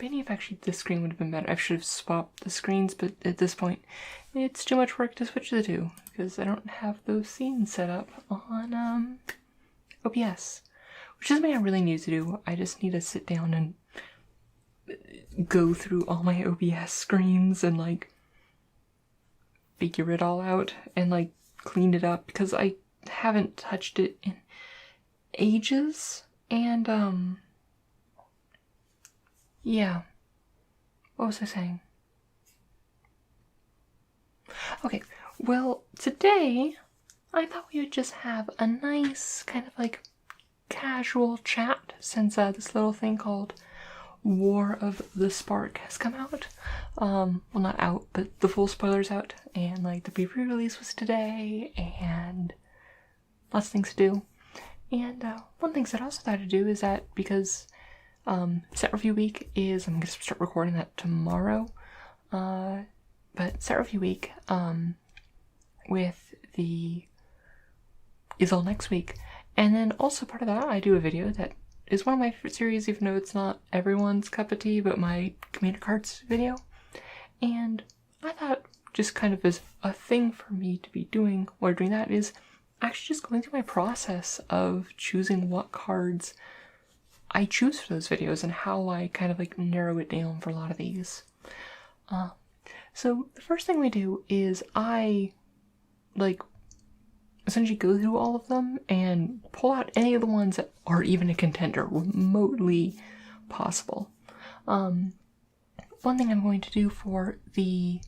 maybe if actually this screen would have been better. I should have swapped the screens, but at this point, it's too much work to switch the two because I don't have those scenes set up on OBS, which is something I really need to do. I just need to sit down and go through all my OBS screens and like figure it all out and like clean it up because I haven't touched it in ages. And yeah, what was I saying? Okay, well, today I thought we would just have a nice kind of like casual chat since this little thing called War of the Spark has come out. Well, not out, but the full spoiler's out, and like the pre-release was today, and lots of things to do. And one thing that I also thought to do is that because set review week is, I'm gonna start recording that tomorrow, but set review week with the is all next week, and then also part of that I do a video that is one of my favorite series, even though it's not everyone's cup of tea, but my Commander Cards video. And I thought just kind of as a thing for me to be doing while doing that is actually just going through my process of choosing what cards I choose for those videos and how I kind of like narrow it down for a lot of these. So the first thing we do is I like essentially go through all of them and pull out any of the ones that are even a contender, remotely possible. One thing I'm going to do for the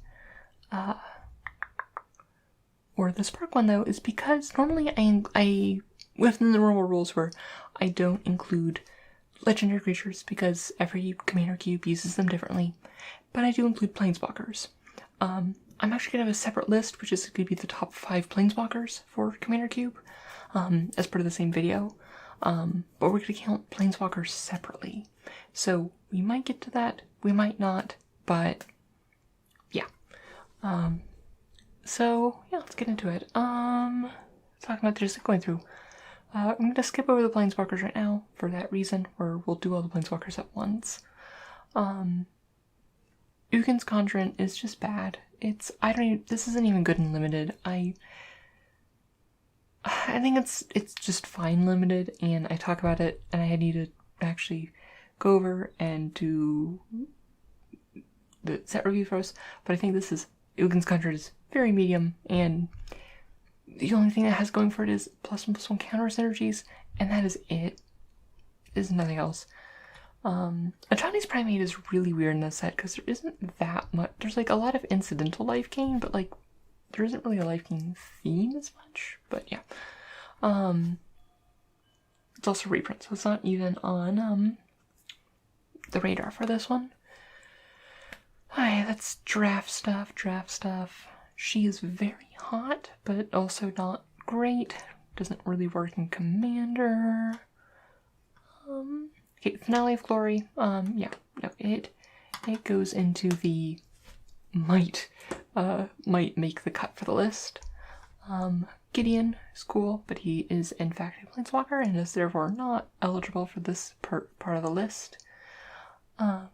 Spark one though is because normally I within the normal rules where I don't include legendary creatures because every commander cube uses them differently, but I do include planeswalkers. I'm actually going to have a separate list, which is going to be the top 5 planeswalkers for Commander Cube, as part of the same video. But we're going to count planeswalkers separately. So we might get to that, we might not, but yeah. So yeah, let's get into it. Talking about just going through. I'm going to skip over the planeswalkers right now for that reason, where we'll do all the planeswalkers at once. Ugin's Conjurant is just bad. This isn't even good in limited. I think it's just fine limited, and I talk about it, and I need to actually go over and do the set review first, but I think Ugin's Conjurant is very medium, and the only thing that has going for it is +1/+1 counter synergies, and that is it. There's nothing else. Ajani's Primate is really weird in this set because there isn't that much. There's like a lot of incidental life gain, but like there isn't really a life gain theme as much. But yeah, it's also reprint, so it's not even on the radar for this one. Hi, that's draft stuff. She is very hot, but also not great. Doesn't really work in Commander. Okay, Finale of Glory. Yeah, no, it goes into the might make the cut for the list. Gideon is cool, but he is in fact a planeswalker and is therefore not eligible for this part of the list. I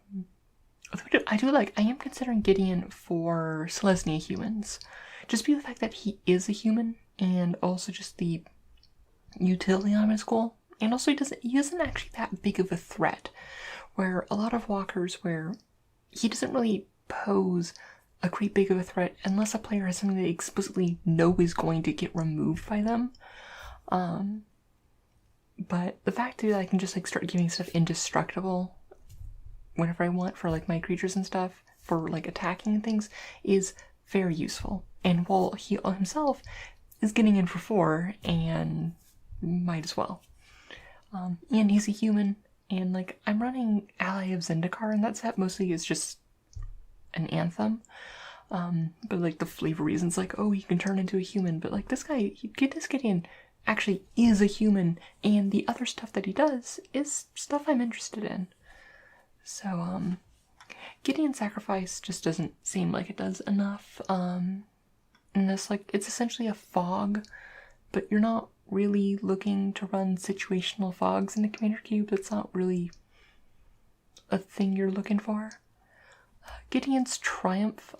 am considering Gideon for Selesnya humans. Just because of the fact that he is a human, and also just the utility on him is cool. And also he isn't actually that big of a threat, where a lot of walkers where he doesn't really pose a great big of a threat unless a player has something they explicitly know is going to get removed by them. But the fact that I can just like start giving stuff indestructible whenever I want for like my creatures and stuff, for like attacking and things, is very useful. And while he himself is getting in for 4, and might as well. And he's a human, and like I'm running Ally of Zendikar, and that set mostly is just an anthem. But like the flavor reasons, like, oh, he can turn into a human, but like this Gideon actually is a human, and the other stuff that he does is stuff I'm interested in. So Gideon Sacrifice just doesn't seem like it does enough. And this, like, it's essentially a fog, but you're not really looking to run situational fogs in the Commander Cube. That's not really a thing you're looking for. Gideon's Triumph.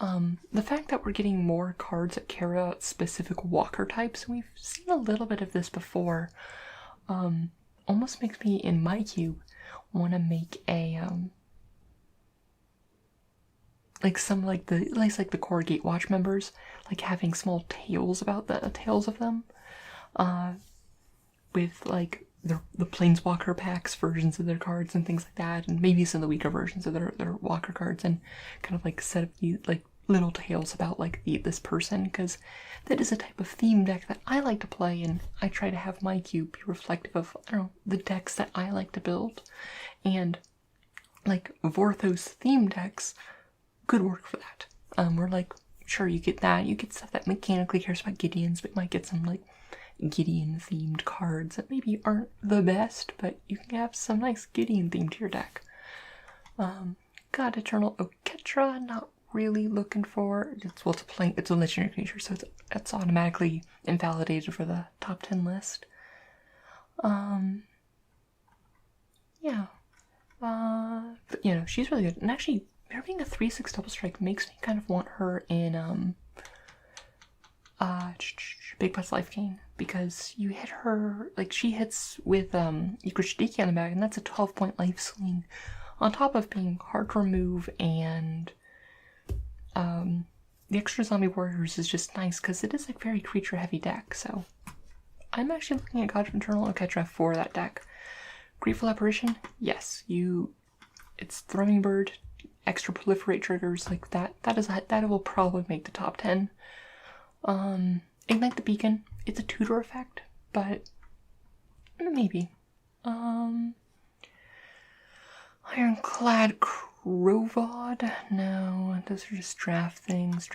The fact that we're getting more cards that carry out specific walker types, we've seen a little bit of this before, almost makes me, in my cube, want to make a, like some, like the, at least like the core Gatewatch members, like having small tales about the tales of them, with like the Planeswalker packs versions of their cards and things like that, and maybe some of the weaker versions of their walker cards, and kind of like set up these like little tales about like this person, because that is a type of theme deck that I like to play, and I try to have my cube be reflective of, I don't know, the decks that I like to build, and like Vorthos theme decks could work for that. We're like, sure, you get that, you get stuff that mechanically cares about Gideons, but you might get some like Gideon themed cards that maybe aren't the best, but you can have some nice Gideon theme to your deck. God Eternal Oketra, not really looking for. It's a legendary creature, so it's automatically invalidated for the top 10 list. Yeah. But, you know, she's really good. And actually, her being a 3/6 double strike makes me kind of want her in Big Butts Life Gain, because you hit her, like, she hits with Ikrishidiki on the back, and that's a 12-point life swing, on top of being hard to remove, and the extra zombie warriors is just nice, because it is a very creature heavy deck, so I'm actually looking at God of Eternal Oketra for that deck. Grateful Apparition, yes, it's Thrumming Bird, extra proliferate triggers, like that will probably make the top 10. Ignite the Beacon, it's a tutor effect, but maybe. Ironclad Crovod, no, those are just draft things.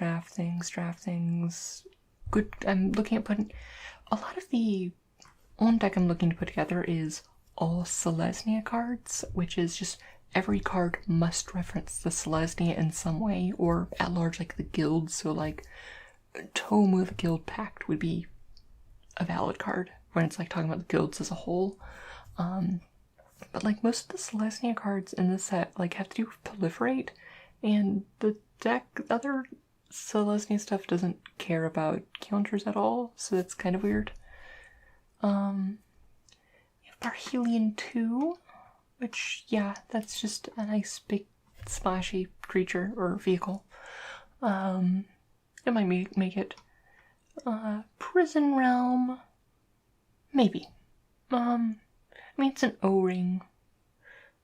Good, I'm looking at putting, a lot of the one deck I'm looking to put together is all Selesnya cards, which is just every card must reference the Selesnya in some way, or at large like the guild, so like Tome with Guild Pact would be a valid card when it's like talking about the guilds as a whole. But like most of the Selesnya cards in this set like have to do with proliferate, and the other Selesnya stuff doesn't care about counters at all, so that's kind of weird. You have Parhelion 2, which, yeah, that's just a nice big splashy creature or vehicle. It might make it. Prison Realm, maybe. I mean, it's an O-ring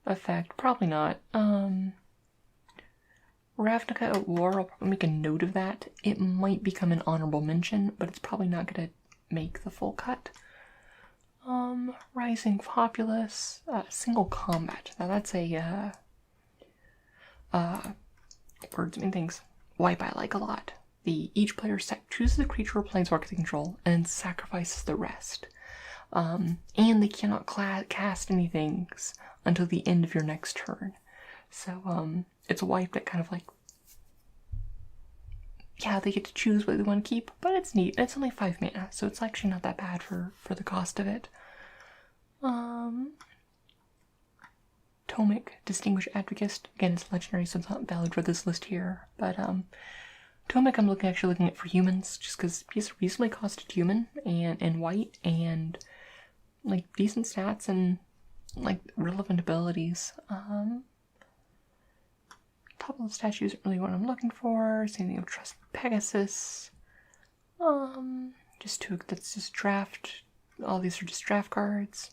effect, probably not. Ravnica at War, I'll probably make a note of that. It might become an honorable mention, but it's probably not gonna make the full cut. Rising Populace, single combat. Now that's a, words mean things. Wipe I like a lot. Each player chooses a creature or planeswalker they control and sacrifices the rest. And they cannot cast anything until the end of your next turn. So, it's a wipe that kind of like, yeah, they get to choose what they want to keep, but it's neat. It's only 5 mana, so it's actually not that bad for the cost of it. Tomic, Distinguished Advocate. Again, it's legendary, so it's not valid for this list here, but, Tomic I'm actually looking at for humans, just because he's a reasonably costed human, and white, and like decent stats, and like relevant abilities. Top level statues aren't really what I'm looking for. Same thing with Trust Pegasus. That's just draft. All these are just draft cards.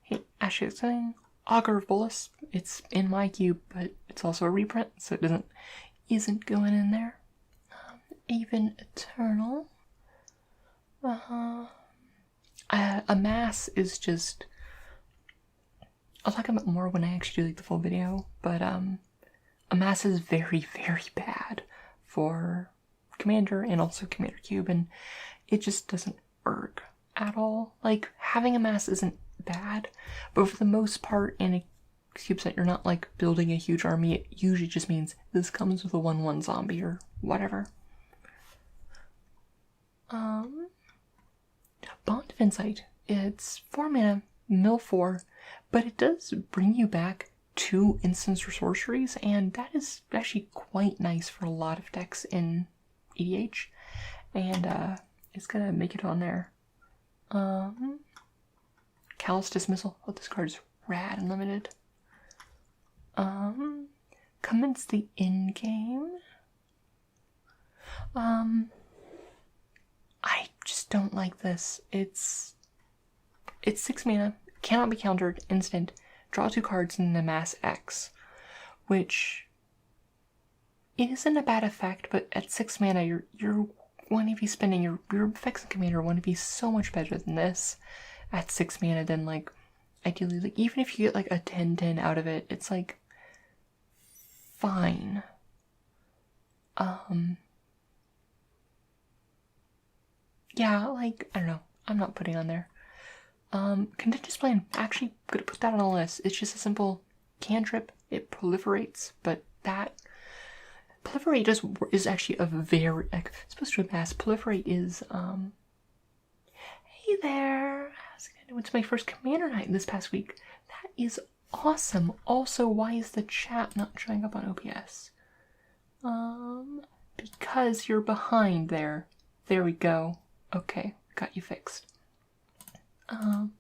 Hey, Ashley Thing. Augur of Bolus. It's in my cube, but it's also a reprint, so it isn't going in there. Even Eternal. Amass is just, I'll talk about more when I actually do like the full video, but Amass is very, very bad for Commander and also Commander Cube, and it just doesn't work at all. Like, having Amass isn't bad, but for the most part in a cube set you're not like building a huge army. It usually just means this comes with a 1/1 zombie or whatever. Bond of Insight. It's 4 mana, mill 4, but it does bring you back 2 instants or sorceries, and that is actually quite nice for a lot of decks in EDH. And it's gonna make it on there. Callous Dismissal. Oh, this card's rad and limited. Commence the in-game. I just don't like this. It's 6 mana, cannot be countered, instant, draw 2 cards and amass X, which it isn't a bad effect, but at 6 mana you're one to be spending your effects and commander want to be so much better than this at 6 mana than like ideally, like even if you get like a 10/10 out of it, it's like fine. Yeah, like I don't know. I'm not putting on there. Contentious Plan. Actually gonna put that on the list. It's just a simple cantrip. It proliferates, but that proliferate is actually a very supposed to amass. Proliferate is hey there. How's it going? It's my first commander night this past week. That is awesome. Also, why is the chat not showing up on OBS? Because you're behind there. There we go. Okay, got you fixed. Oh,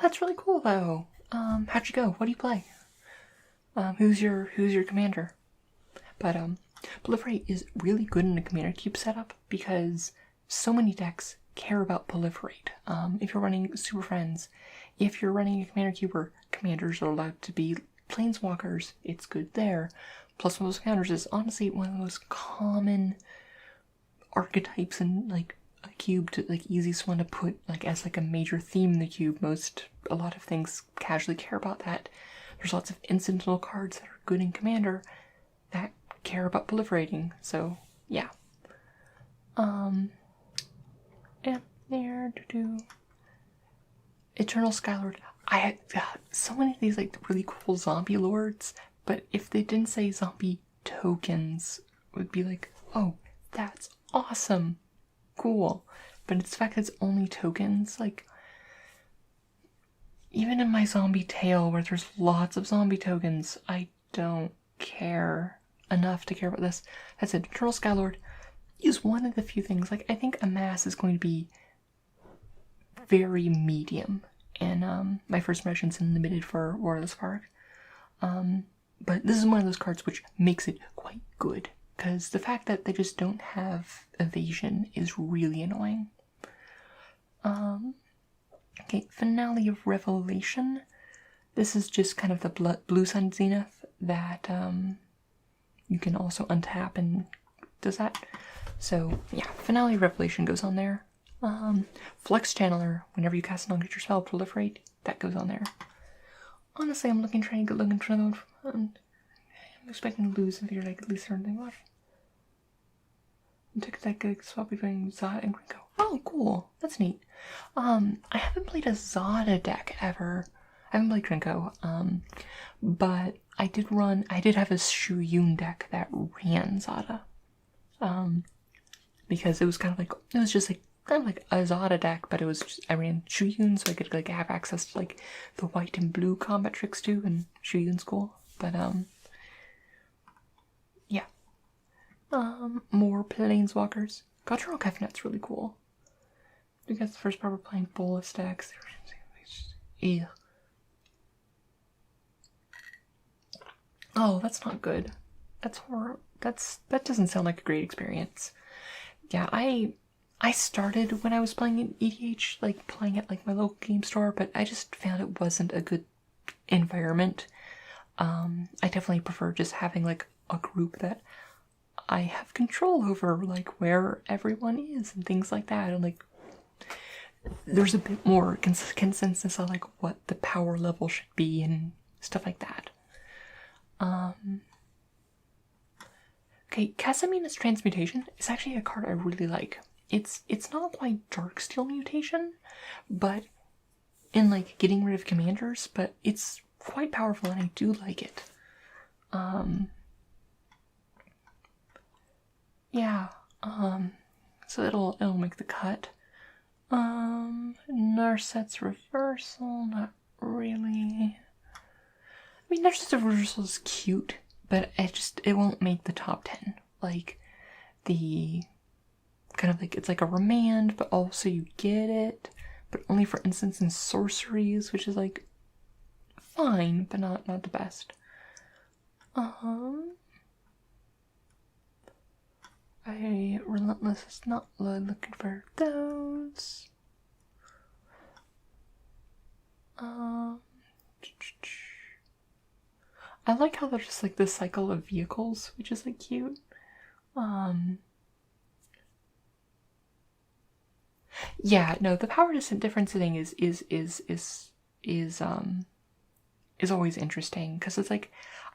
that's really cool though. How'd you go? What do you play? Who's your commander? But Proliferate is really good in a commander cube setup because so many decks care about Proliferate. If you're running Super Friends, if you're running a commander cube where commanders are allowed to be planeswalkers, it's good there. Plus one of those counters is honestly one of the most common archetypes in like a cube, to like easiest one to put like as like a major theme in the cube. A lot of things casually care about that. There's lots of incidental cards that are good in commander that care about proliferating, so yeah. And there to do Eternal Skylord. I had so many of these like really cool zombie lords, but if they didn't say zombie tokens, it would be like, oh, that's awesome, cool. But it's the fact that it's only tokens. Like even in my zombie tale where there's lots of zombie tokens, I don't care enough to care about this. That's it. Eternal Skylord is one of the few things, like I think amass is going to be very medium in my first impressions and limited for War of the Spark. But this is one of those cards which makes it quite good, because the fact that they just don't have evasion is really annoying. Okay, Finale of Revelation. This is just kind of the Blue Sun Zenith that you can also untap and does that. So yeah, Finale of Revelation goes on there. Flex Channeler, whenever you cast a non-creature spell, Proliferate, that goes on there. Honestly, I'm trying to go. I'm expecting to lose if you're like at least certain watch. Took that good swap between Zada and Grinko. Oh, cool. That's neat. I haven't played a Zada deck ever. I haven't played Grinko. But I did have a Shuyun deck that ran Zada. Because it was kind of like a Zada deck, but it was just, I ran Shuyun, so I could like have access to like the white and blue combat tricks too, and Shuyun's cool. But yeah. More planeswalkers. Guttural Kefnet's really cool. Because the first part we're playing Bolus decks. Ew. Oh, that's not good. That's horrible. That doesn't sound like a great experience. Yeah, I started when I was playing in EDH, like playing at like my local game store, but I just found it wasn't a good environment. I definitely prefer just having like a group that I have control over, like where everyone is and things like that, and like there's a bit more consensus on like what the power level should be and stuff like that. Okay, Casamina's Transmutation is actually a card I really like. It's not quite Darksteel Mutation, but in like getting rid of commanders, but it's quite powerful and I do like it. Yeah, so it'll make the cut. Narset's Reversal, not really. mean, Nurses of Reversal is cute, but it won't make the top 10. Like, the kind of like, it's like a remand, but also you get it, but only for instance and sorceries, which is like fine, but not the best. Relentless is not looking for those. I like how there's just like this cycle of vehicles, which is like cute. Yeah, no, the power difference thing is always interesting, because it's like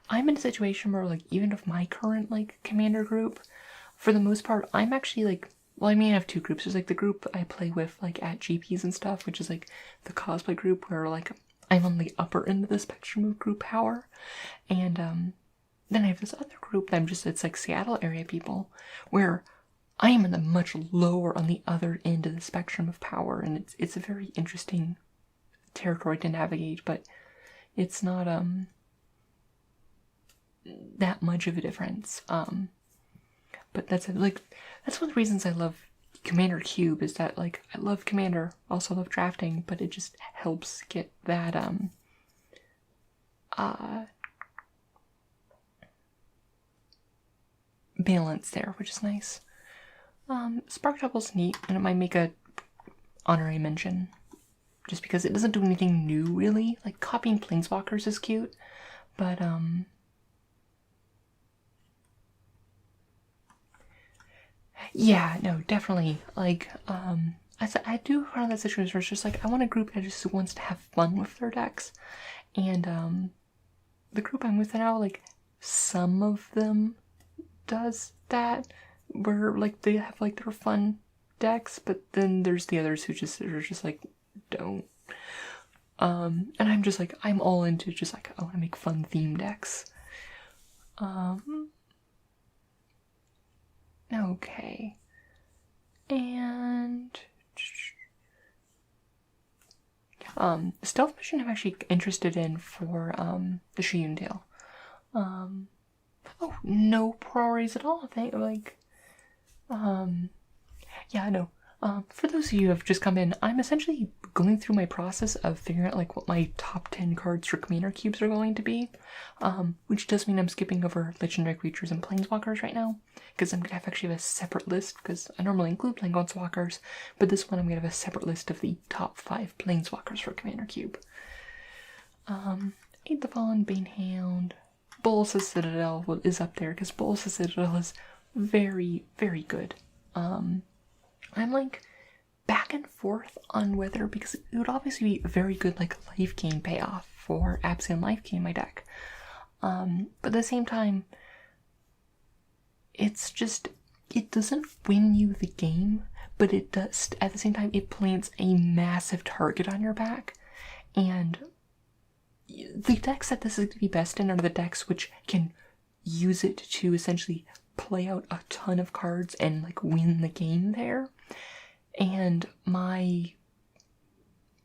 I'm in a situation where like even with my current like commander group, for the most part, I'm actually like, well, I mean, I have two groups. There's like the group I play with like at GPs and stuff, which is like the cosplay group where like I'm on the upper end of the spectrum of group power, and then I have this other group that it's like Seattle area people, where I am in the much lower on the other end of the spectrum of power, and it's a very interesting territory to navigate, but it's not that much of a difference. But that's one of the reasons I love Commander Cube, is that like I love Commander, also love drafting, but it just helps get that balance there, which is nice. Spark Double's neat, and it might make a honorary mention, just because it doesn't do anything new really. Like copying Planeswalkers is cute, but yeah, no, definitely. Like, I do find that situation where it's just like I want a group that just wants to have fun with their decks, and the group I'm with now, like some of them does that, where like they have like their fun decks, but then there's the others who are just like don't. And I'm just like, I'm all into just like I want to make fun theme decks. Okay. And stealth mission I'm actually interested in for the Shiyun oh, no priorities at all. Yeah, no. For those of you who have just come in, I'm essentially going through my process of figuring out like what my top 10 cards for Commander Cubes are going to be, which does mean I'm skipping over Legendary Creatures and Planeswalkers right now, because I'm going to actually have a separate list, because I normally include Planeswalkers, but this one I'm going to have a separate list of the top 5 Planeswalkers for Commander Cube. Aid the Fallen, Banehound, Bolas' Citadel is up there, because Bolas' Citadel is very, very good. I'm like back and forth on whether, because it would obviously be a very good like life gain payoff for Absian life gain in my deck. But at the same time, it's just, it doesn't win you the game, but it does, at the same time, it plants a massive target on your back. And the decks that this is going to be best in are the decks which can use it to essentially play out a ton of cards and like win the game there. And my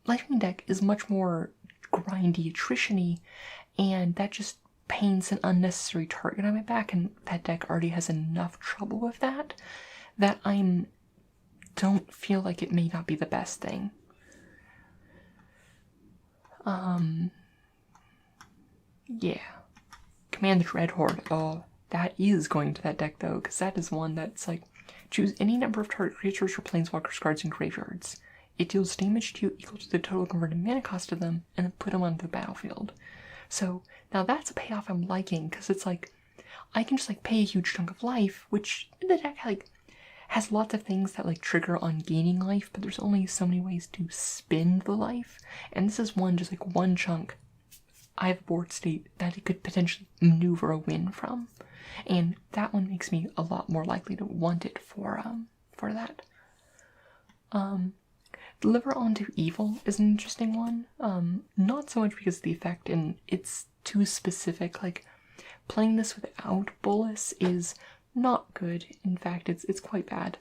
Lightning deck is much more grindy, attrition-y, and that just paints an unnecessary target on my back, and that deck already has enough trouble with that I don't feel like it may not be the best thing. Yeah. Command the Dread Horde. Oh, that is going to that deck though, because that is one that's like, choose any number of target creatures or planeswalkers cards in graveyards. It deals damage to you equal to the total converted mana cost of them, and then put them onto the battlefield. So now that's a payoff I'm liking, because it's like I can just like pay a huge chunk of life, which the deck like has lots of things that like trigger on gaining life, but there's only so many ways to spend the life, and this is one, just like one chunk. I have a board state that it could potentially maneuver a win from, and that one makes me a lot more likely to want it for that. Deliver Onto Evil is an interesting one. Not so much because of the effect, and it's too specific. Like, playing this without Bolas is not good. In fact, it's quite bad.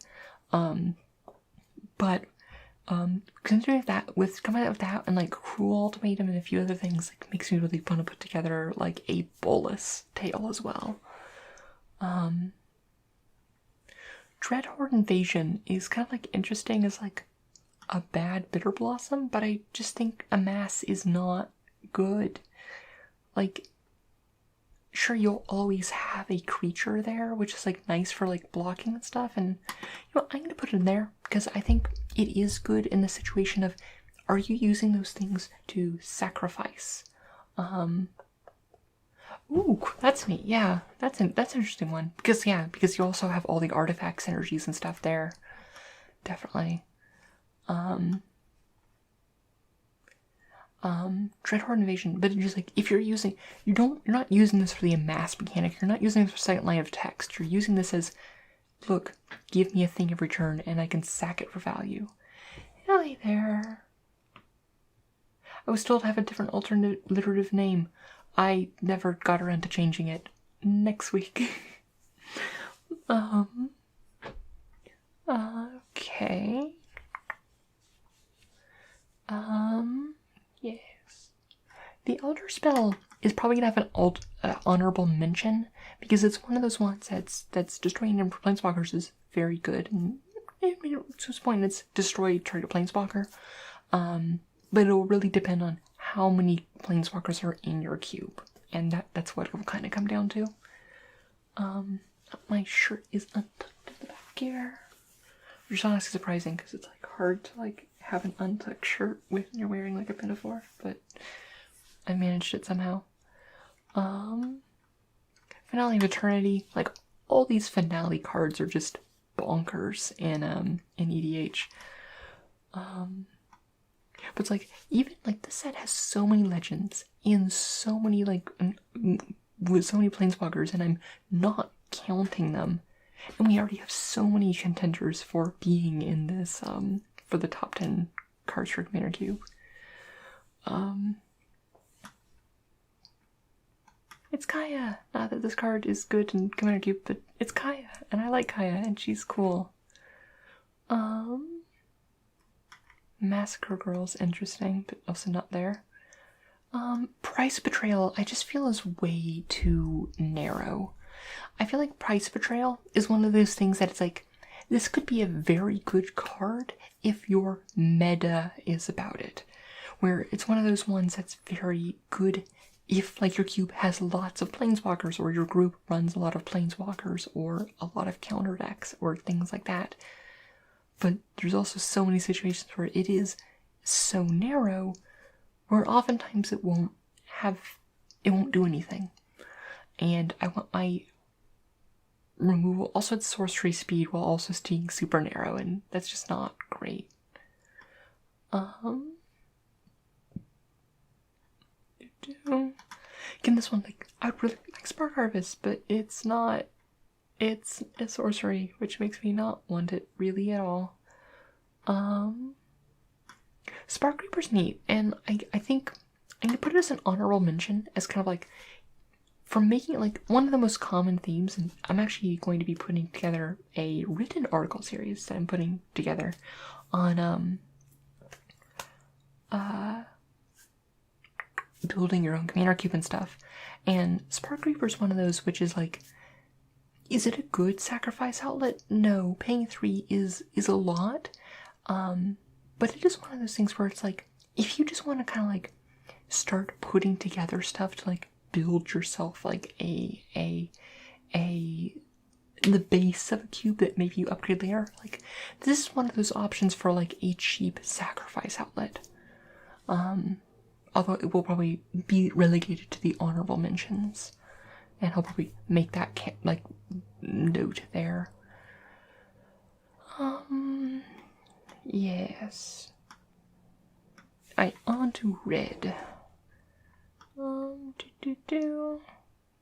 But Considering that, with coming out with that and like Cruel Ultimatum and a few other things, like makes me really want to put together like a bolus tail as well. Dreadhorde Invasion is kind of like interesting as like a bad Bitter Blossom, but I just think Amass is not good. Like, sure, you'll always have a creature there, which is like nice for like blocking and stuff, and I'm gonna put it in there because I think it is good in the situation of, are you using those things to sacrifice? Ooh, that's neat. Yeah, that's an interesting one because you also have all the artifact synergies and stuff there. Definitely. Dreadhorde Invasion, but just like if you're not using this for the amass mechanic, you're not using this for second line of text, you're using this as, look, give me a thing of return and I can sack it for value. Hello there. I was told to have a different alternate alliterative name. I never got around to changing it. Next week. Okay. Yes. The Elder Spell is probably gonna have an honorable mention because it's one of those ones that's destroying number of planeswalkers is very good, and I mean, to this point it's destroy target planeswalker. But it'll really depend on how many planeswalkers are in your cube, and that's what it will kind of come down to. My shirt is untucked in the back here, which is honestly surprising because it's like hard to like have an untucked shirt when you're wearing like a pinafore, but I managed it somehow. Finale of Eternity, like all these finale cards are just bonkers in EDH. But it's like, even like this set has so many legends and so many like with so many planeswalkers, and I'm not counting them. And we already have so many contenders for being in this for the top 10 cards for Commander Cube. It's Kaya. Not that this card is good in Commander Cube, but it's Kaya, and I like Kaya, and she's cool. Massacre Girl's interesting, but also not there. Price Betrayal, I just feel is way too narrow. I feel like Price Betrayal is one of those things that it's like, this could be a very good card if your meta is about it. Where it's one of those ones that's very good if like your cube has lots of planeswalkers, or your group runs a lot of planeswalkers, or a lot of counter decks, or things like that. But there's also so many situations where it is so narrow, where oftentimes it won't do anything. And I want my removal also at sorcery speed while also being super narrow, and that's just not great. Again, this one, like, I would really like Spark Harvest, but it's not. It's a sorcery, which makes me not want it really at all. Spark Reaper's neat, and I think I'm gonna put it as an honorable mention, as kind of like, for making it like one of the most common themes, and I'm actually going to be putting together a written article series that I'm putting together on building your own Commander Cube and stuff. And Spark Reaper is one of those which is like, is it a good sacrifice outlet? No, paying 3 is a lot. But it is one of those things where it's like, if you just want to kind of like start putting together stuff to like build yourself like the base of a cube that maybe you upgrade later, like this is one of those options for like a cheap sacrifice outlet. Although it will probably be relegated to the honorable mentions, and I'll probably make that note there. Yes. On to red.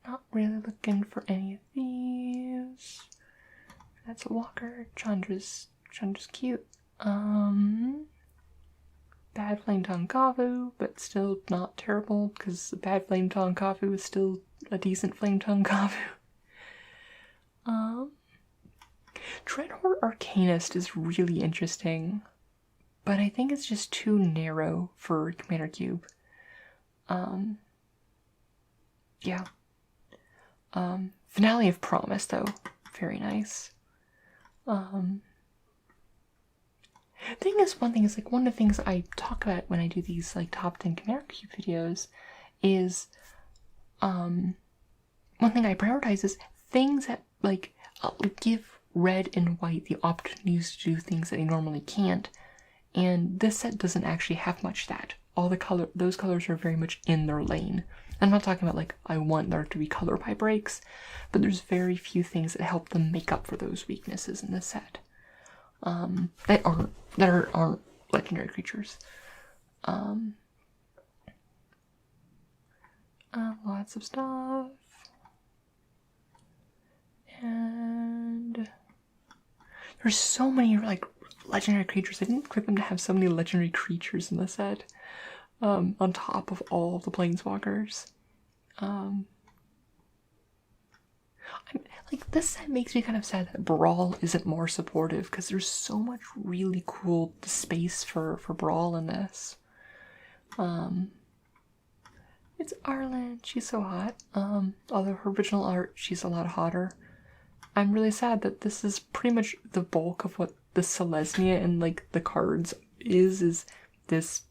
Not really looking for any of these. That's a walker. Chandra's cute. Bad Flame Tonkavu, but still not terrible, because Bad Flame Tonkavu is still a decent Flame Tonkavu. Dreadhorde Arcanist is really interesting. but I think it's just too narrow for Commander Cube. Yeah. Finale of Promise, though. Very nice. Thing is, one of the things I talk about when I do these, like, top 10 Commander Cube videos is, one thing I prioritize is things that, like, give red and white the opportunities to do things that they normally can't, and this set doesn't actually have much of that. Those colors are very much in their lane. I'm not talking about, like, I want there to be color pie breaks, but there's very few things that help them make up for those weaknesses in this set. That aren't legendary creatures. Lots of stuff. And there's so many, like, legendary creatures. I didn't expect them to have so many legendary creatures in the set. On top of all the planeswalkers. Like, this set makes me kind of sad that Brawl isn't more supportive, because there's so much really cool space for Brawl in this. It's Arlen, she's so hot. Although her original art, she's a lot hotter. I'm really sad that this is pretty much the bulk of what the Selesnya and, like, the cards is this,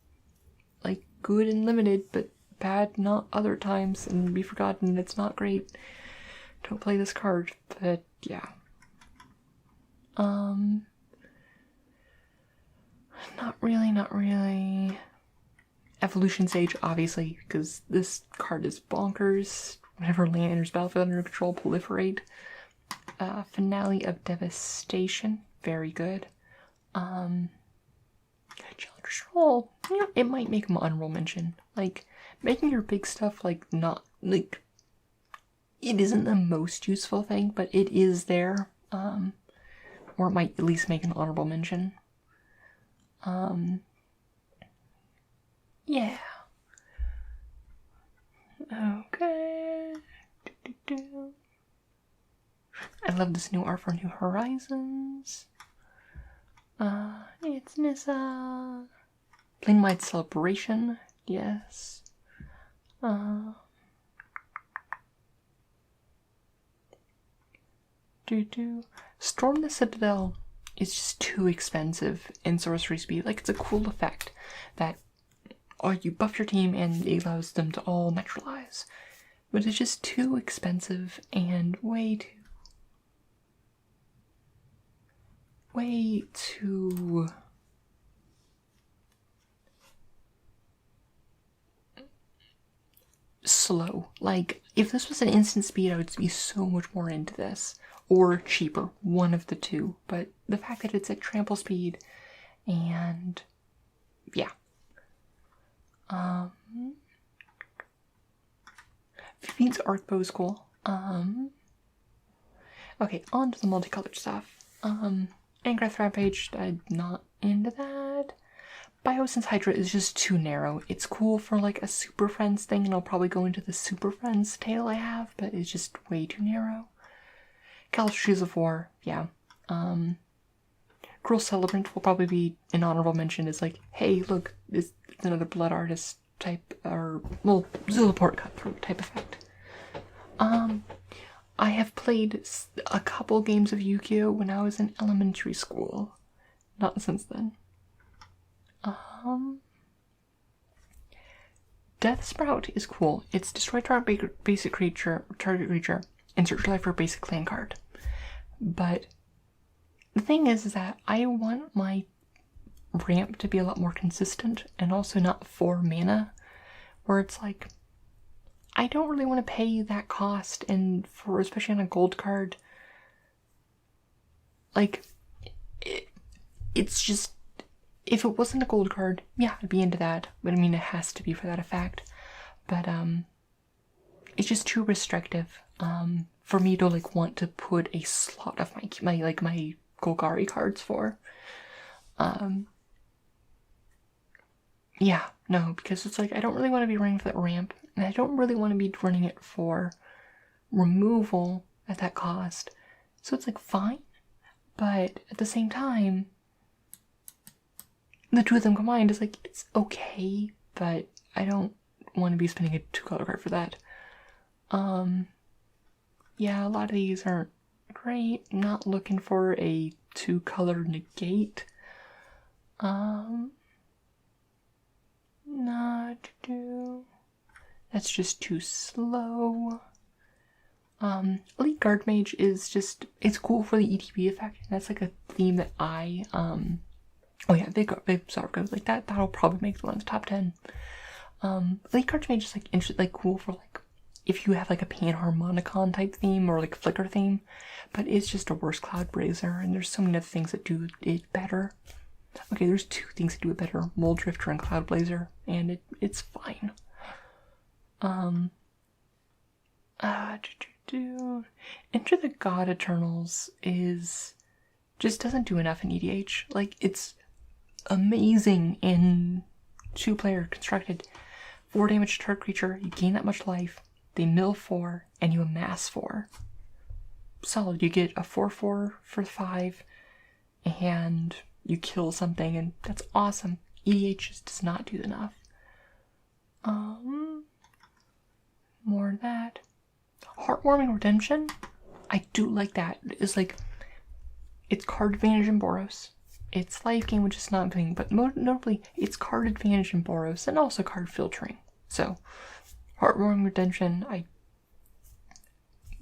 like, good and limited, but bad not other times, and be forgotten. It's not great. Don't play this card, but yeah. Not really. Evolution Sage, obviously, because this card is bonkers. Whenever land enters battlefield under control, proliferate. Finale of Devastation, very good. Challenger Stroll, you know, it might make him honorable mention. Like, making your big stuff, like, not, like, it isn't the most useful thing, but it is there. Or it might at least make an honorable mention. Yeah. Okay. I love this new art for New Horizons. It's Nissa. Planewide Celebration, yes. Storm the Citadel is just too expensive in Sorcery Speed. Like, it's a cool effect that you buff your team and it allows them to all neutralize. But it's just too expensive and way too slow. Like, if this was an instant speed, I would be so much more into this. Or cheaper, one of the two. But the fact that it's at trample speed, and yeah. Fifine's Arcbow is cool. Okay, on to the multicolored stuff. Angrath Rampage, I'm not into that. Biosense Hydra is just too narrow. It's cool for, like, a Super Friends thing, and I'll probably go into the Super Friends tale I have, but it's just way too narrow. Calistries of War, yeah. Cruel Celebrant will probably be an honorable mention. Is like, hey, look, it's another Blood Artist type, or, well, Zulaport Cutthroat type effect. I have played a couple games of Yu-Gi-Oh! When I was in elementary school. Not since then. Death Sprout is cool. It's destroy target basic creature, and search life for a basic land card. But the thing is that I want my ramp to be a lot more consistent, and also not 4 mana, where it's like, I don't really want to pay that cost, and for, especially on a gold card, like, it's just, if it wasn't a gold card, yeah, I'd be into that, but I mean, it has to be for that effect. But it's just too restrictive for me to, like, want to put a slot of my Golgari cards for. Yeah, no, because it's like, I don't really want to be running for that ramp, and I don't really want to be running it for removal at that cost. So it's like, fine, but at the same time, the two of them combined is like, it's okay, but I don't want to be spending a 2-color card for that. Yeah, a lot of these aren't great. Not looking for a 2-color negate. Not do. That's just too slow. Elite Guard Mage is just, it's cool for the ETB effect. That's like a theme that I, oh yeah, they sort of go like that. That'll probably make the one's top 10. Elite Guard Mage is like cool for like, if you have like a Panharmonicon type theme or like a Flicker theme, but it's just a worse Cloud Brazier, and there's so many other things that do it better. Okay, there's 2 things that do it better: Mold Drifter and Cloud Blazer, and it's fine. Enter the God Eternals just doesn't do enough in EDH. Like, it's amazing in 2-player constructed. 4 damage to target creature, you gain that much life, they mill 4, and you amass 4. Solid. You get a 4/4 for 5, and you kill something, and that's awesome. EDH just does not do enough. More of that. Heartwarming Redemption, I do like that. It's like, it's card advantage in Boros. It's life gain, which is not a thing, but notably, it's card advantage in Boros and also card filtering. So, Heartwarming Redemption, I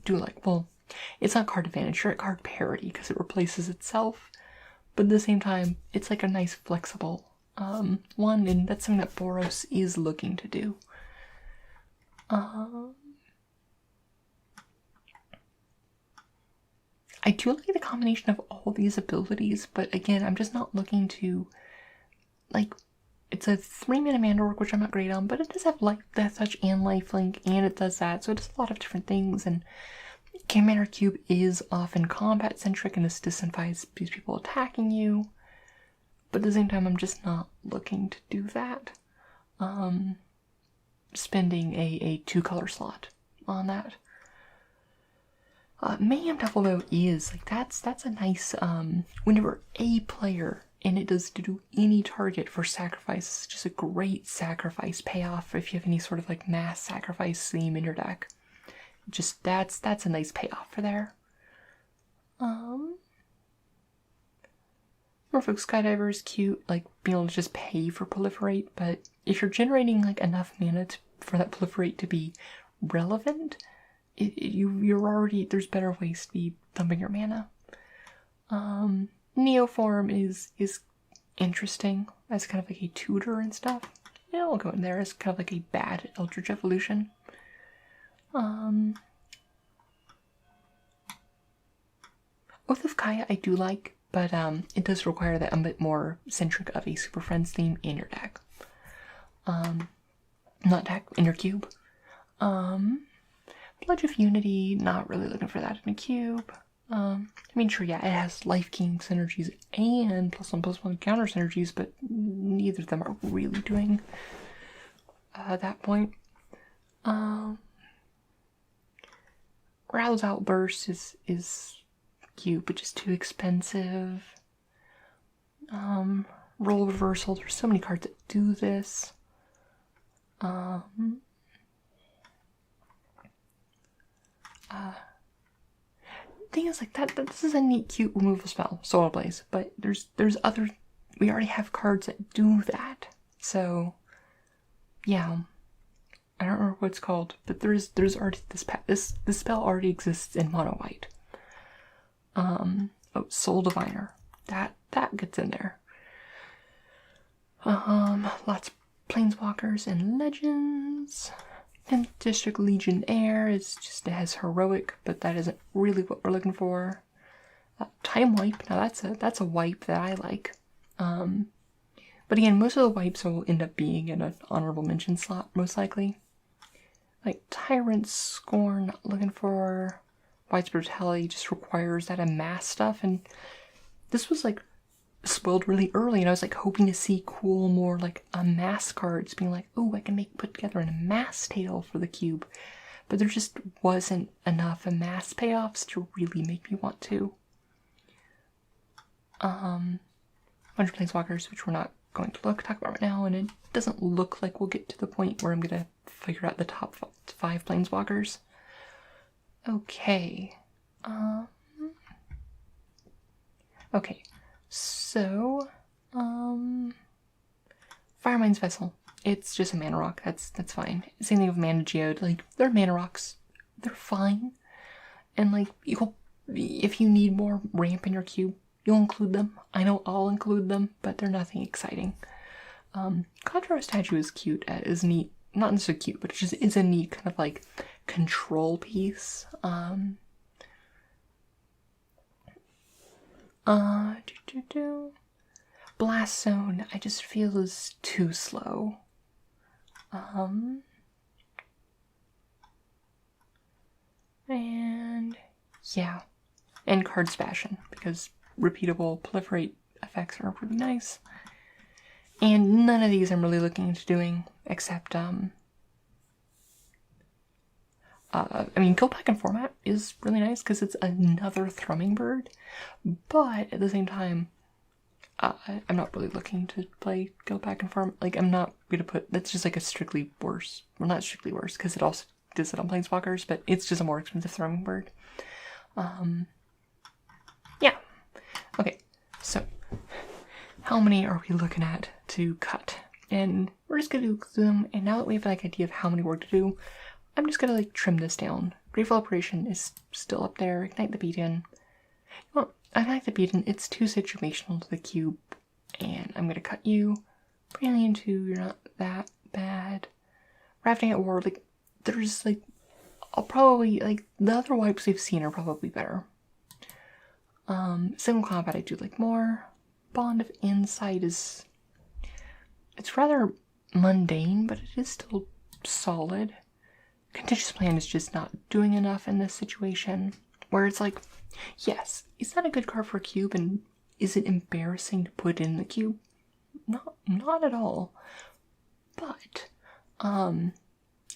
do like. Well, it's not card advantage, you're at card parity because it replaces itself, but at the same time, it's like a nice flexible one, and that's something that Boros is looking to do. I do like the combination of all these abilities, but again, I'm just not looking to, like, it's a 3-mana Mandork, which I'm not great on, but it does have Life, Death Touch, and Lifelink, and it does that, so it does a lot of different things, and Commander Cube is often combat-centric, and this disincentives these people attacking you, but at the same time, I'm just not looking to do that. Spending a 2-color slot on that. Mayhem Devil, though, is, like, that's a nice, whenever a player, and it does to do any target for sacrifice, it's just a great sacrifice payoff if you have any sort of, like, mass sacrifice theme in your deck. Just, that's a nice payoff for there. Merfolk Skydiver is cute, like, being able to just pay for Proliferate, but if you're generating, like, enough mana for that Proliferate to be relevant, you're already, there's better ways to be dumping your mana. Neoform is interesting as kind of like a tutor and stuff. Yeah, I'll go in there as kind of like a bad Eldritch Evolution. Oath of Kaya I do like, but it does require that a bit more centric of a Super Friends theme in your deck. Not deck, in your cube. Pledge of Unity, not really looking for that in a cube. I mean, sure, yeah, it has Life Gain synergies and +1/+1 counter synergies, but neither of them are really doing that point. Rouse Outburst is cute, but just too expensive. Role Reversal, there's so many cards that do this. Thing is, like, that this is a neat, cute removal spell, Soul Blaze, but there's other, we already have cards that do that, so yeah, I don't remember what it's called, but there's already this spell already exists in mono white. Oh, Soul Diviner, that gets in there. Lots of Planeswalkers and Legends. 10th District Legionnaire is just, it has heroic, but that isn't really what we're looking for. Time Wipe, now that's a wipe that I like. But again, most of the wipes will end up being in an honorable mention slot, most likely. Like Tyrant Scorn, not looking for. White's Brutality just requires that amass stuff, and this was like spoiled really early, and I was like hoping to see cool, more like amass cards, being like, oh, I can put together an amass tail for the cube, but there just wasn't enough amass payoffs to really make me want to. Bunch of Planeswalkers, which we're not going to talk about right now, and it doesn't look like we'll get to the point where I'm gonna figure out the top 5 planeswalkers. Okay. Okay. So, Firemind's Vessel. It's just a mana rock. That's fine. Same thing with Mana Geode. Like, they're mana rocks. They're fine. And like, if you need more ramp in your cube, you'll include them. I know I'll include them, but they're nothing exciting. Conjuro Statue is cute, is neat. Not necessarily cute, but it's a neat kind of like control piece. Blast Zone, I just feel is too slow. And yeah, and Card Spassion, because repeatable proliferate effects are really nice. And none of these I'm really looking into doing, except, I mean, Go Back and Format is really nice because it's another Thrumming Bird, but at the same time, I'm not really looking to play Go Back and Format. Like, I'm not gonna that's just like a strictly worse, well, not strictly worse, because it also does it on Planeswalkers, but it's just a more expensive Thrumming Bird. Yeah. Okay, so how many are we looking at to cut? And we're just gonna do them, and now that we have like an idea of how many work to do, I'm just gonna like trim this down. Grateful Operation is still up there. Ignite the Beacon. Well, Ignite the Beacon, it's too situational to the cube, and I'm gonna cut you. Brilliant 2, you're not that bad. Rafting at War, like, there's like, I'll probably, like, the other wipes we've seen are probably better. Single Combat I do like more. Bond of Insight is, it's rather mundane, but it is still solid. Contingency Plan is just not doing enough in this situation, where it's like, yes, is that a good card for a cube, and is it embarrassing to put in the cube? Not at all. But, at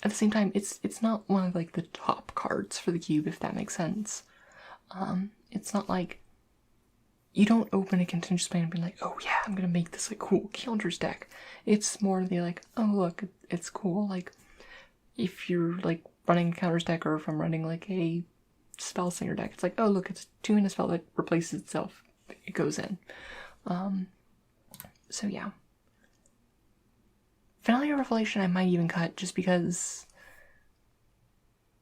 the same time, it's not one of like the top cards for the cube, if that makes sense. It's not like you don't open a Contingency Plan and be like, oh yeah, I'm gonna make this like cool counters deck. It's more the like, oh look, it's cool. Like, if you're like running a counters deck, or if I'm running like a Spell Singer deck, it's like, oh look, it's 2 in a spell that replaces itself. It goes in. So yeah. Finale Revelation I might even cut, just because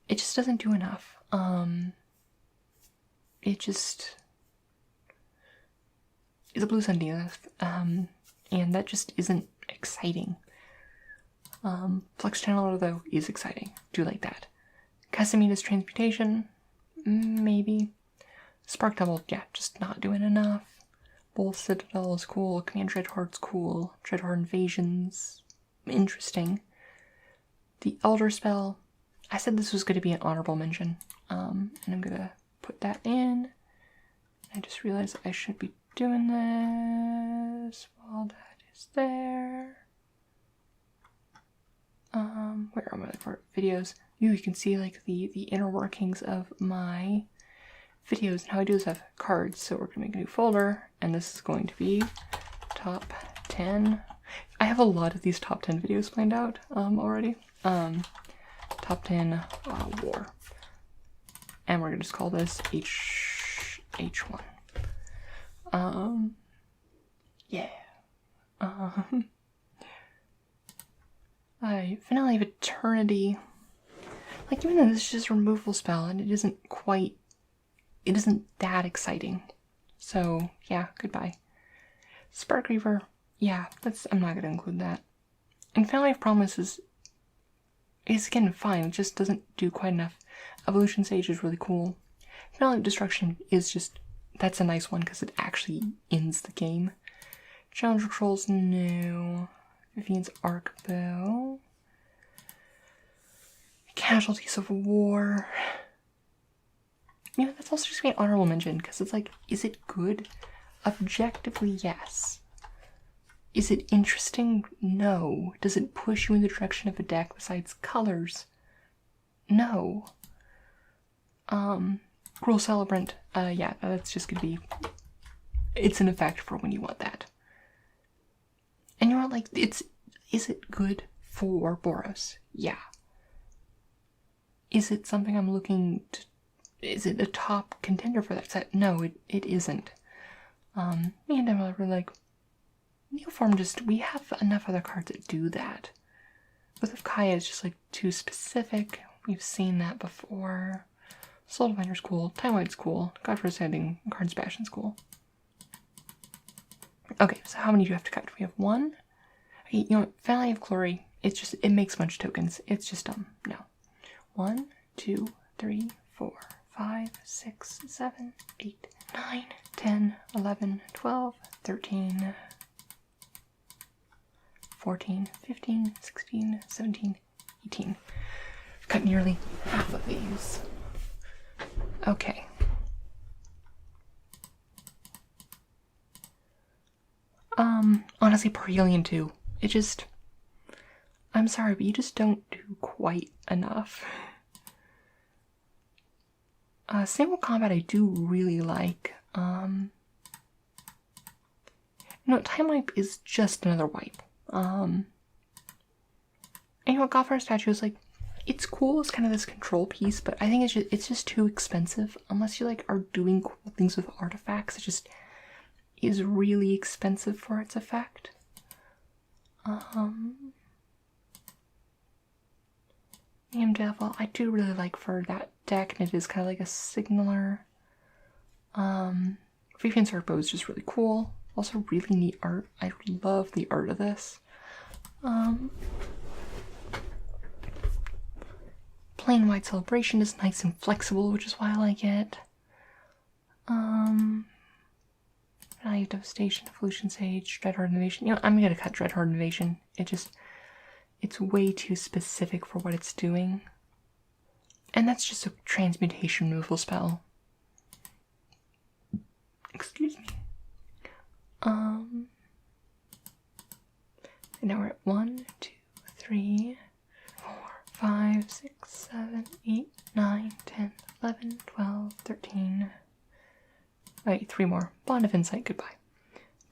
it just doesn't do enough. It just is a Blue Sun Zenith, and that just isn't exciting. Flux Channeler though is exciting. Do like that. Casamina's Transmutation, maybe. Spark Double, yeah, just not doing enough. Bull Citadel is cool. Command Dreadheart's cool. Dreadheart Invasion's interesting. The Elder Spell, I said this was going to be an honorable mention, and I'm going to put that in. I just realized I should be doing this while that is there. Where am I looking for? Videos. You can see like the inner workings of my videos, and how I do is I have cards. So we're gonna make a new folder, and this is going to be top 10. I have a lot of these top 10 videos planned out already. Top 10 war, and we're gonna just call this H1. Yeah. Finale of Eternity. Like, even though this is just a removal spell, and it isn't that exciting. So, yeah, goodbye. Spark Reaver, yeah, I'm not gonna include that. And Finale of Promise is again fine, it just doesn't do quite enough. Evolution Sage is really cool. Finale of Destruction is just, that's a nice one because it actually ends the game. Challenger Trolls, no. Vivian's Arc Bow. Casualties of War. You know, that's also just an honorable mention, because it's like, is it good? Objectively, yes. Is it interesting? No. Does it push you in the direction of a deck besides colors? No. Cruel Celebrant, yeah, that's just gonna be, it's an effect for when you want that. not like it's... Is it good for Boros? Yeah. Is it something I'm looking to... Is it a top contender for that set? No, it isn't. Me and Emma were like, Neoform just... We have enough other cards that do that. But with Kaya, it's just like too specific. We've seen that before. Soul Diviner's cool. Time White's cool. Godforsaken Cards Bastion's cool. Okay, so how many do you have to cut? We have one. Okay, you know what? Valley of Glory. It's just, it makes a bunch of tokens. It's just dumb. No. 1, 2, 3, 4, 5, 6, 7, 8, 9, 10, 11, 12, 13, 14, 15, 16, 17, 18. Cut nearly half of these. Okay. Honestly, Parhelion too. It just... I'm sorry, but you just don't do quite enough. Single combat I do really like. You know, Time Wipe is just another wipe. And you know what, Godfather Statue is like, it's cool, it's kind of this control piece, but I think it's just too expensive. Unless you like are doing cool things with artifacts, it just is really expensive for its effect. Name Devil, I do really like for that deck, and it is kind of like a signaler. Vivian Serpo is just really cool. Also really neat art. I love the art of this. Plain White Celebration is nice and flexible, which is why I like it. Value Devastation, Evolution Sage, Dreadhorde Innovation. You know, I'm gonna cut Dreadhorde Innovation. It's way too specific for what it's doing. And that's just a transmutation removal spell. Excuse me. And now we're at 1, 2, 3, 4, 5, 6, 7, 8, 9, 10, 11, 12, 13. Wait, 3 more. Bond of Insight, goodbye.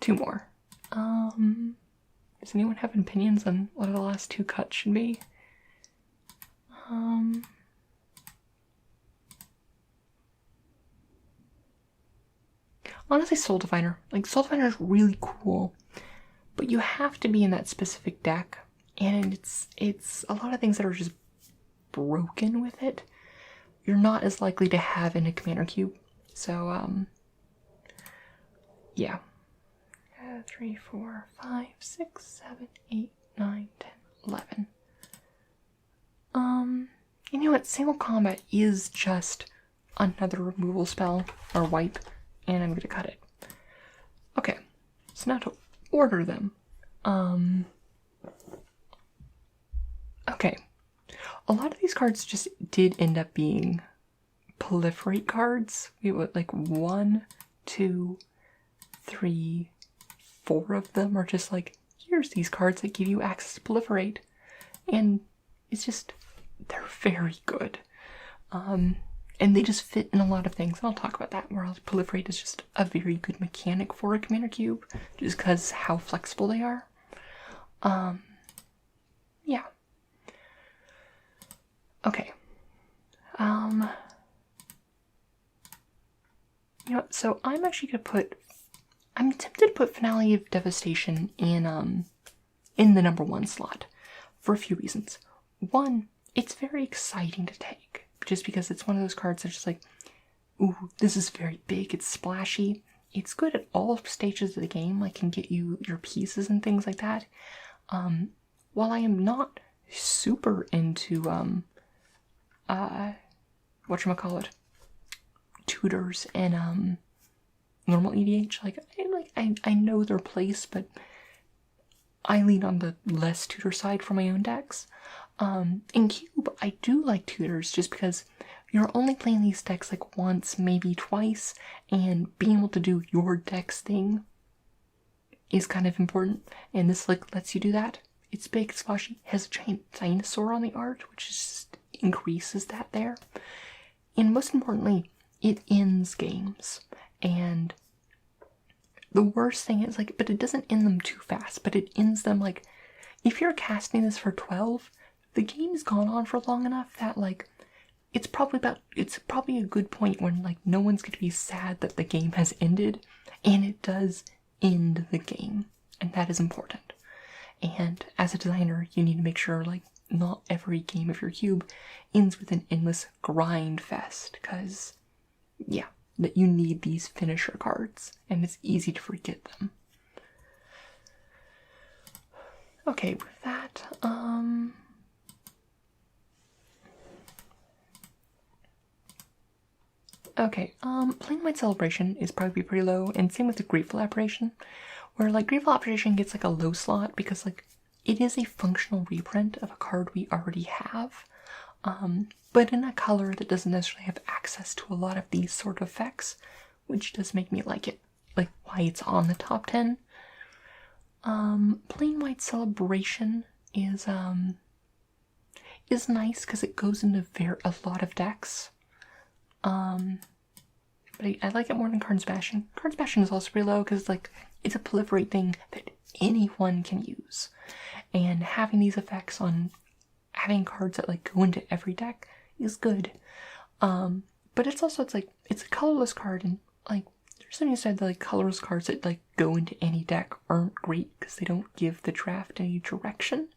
2 more. Does anyone have opinions on what the last 2 cuts should be? Honestly, Soul Diviner. Like, Soul Diviner is really cool, but you have to be in that specific deck, and it's a lot of things that are just broken with it. You're not as likely to have in a Commander Cube. So, yeah. 3, 4, 5, 6, 7, 8, 9, 10, 11. You know what? Single combat is just another removal spell or wipe, and I'm gonna cut it. Okay, so now to order them. Okay. A lot of these cards just did end up being proliferate cards. We would like 1, 2, 3, 4 of them are just like, here's these cards that give you access to proliferate. And it's just, they're very good. And they just fit in a lot of things. I'll talk about that, where proliferate is just a very good mechanic for a Commander Cube, just because how flexible they are. Yeah. Okay. You know what, so I'm actually gonna I'm tempted to put Finale of Devastation in the number 1 slot for a few reasons. One, it's very exciting to take, just because it's one of those cards that's just like, ooh, this is very big, it's splashy. It's good at all stages of the game, like can get you your pieces and things like that. While I am not super into whatchamacallit, tutors and normal EDH, I know their place, but I lean on the less tutor side for my own decks. In Cube, I do like tutors just because you're only playing these decks like once, maybe twice, and being able to do your deck's thing is kind of important, and this like lets you do that. It's big, it's flashy, has a giant dinosaur on the art, which just increases that there. And most importantly, it ends games. And the worst thing is, like, but it doesn't end them too fast, but it ends them, like, if you're casting this for 12, the game's gone on for long enough that, like, it's probably a good point when, like, no one's going to be sad that the game has ended, and it does end the game, and that is important. And as a designer, you need to make sure, like, not every game of your cube ends with an endless grind fest, because, yeah, that you need these finisher cards, and it's easy to forget them. Okay, with that, okay, Plain White Celebration is probably pretty low, and same with the Grateful Apparition, where, like, Grateful Apparition gets, like, a low slot because, like, it is a functional reprint of a card we already have, but in a color that doesn't necessarily have access to a lot of these sort of effects, which does make me like it, like, why it's on the top 10. Plain White Celebration is nice because it goes into a lot of decks. But I like it more than Card Smashing. Card Smashing is also pretty low because, like, it's a proliferate thing that anyone can use. And having these effects on having cards that, like, go into every deck is good. But it's also, it's a colorless card, and, like, there's something said that, like, colorless cards that, like, go into any deck aren't great because they don't give the draft any direction.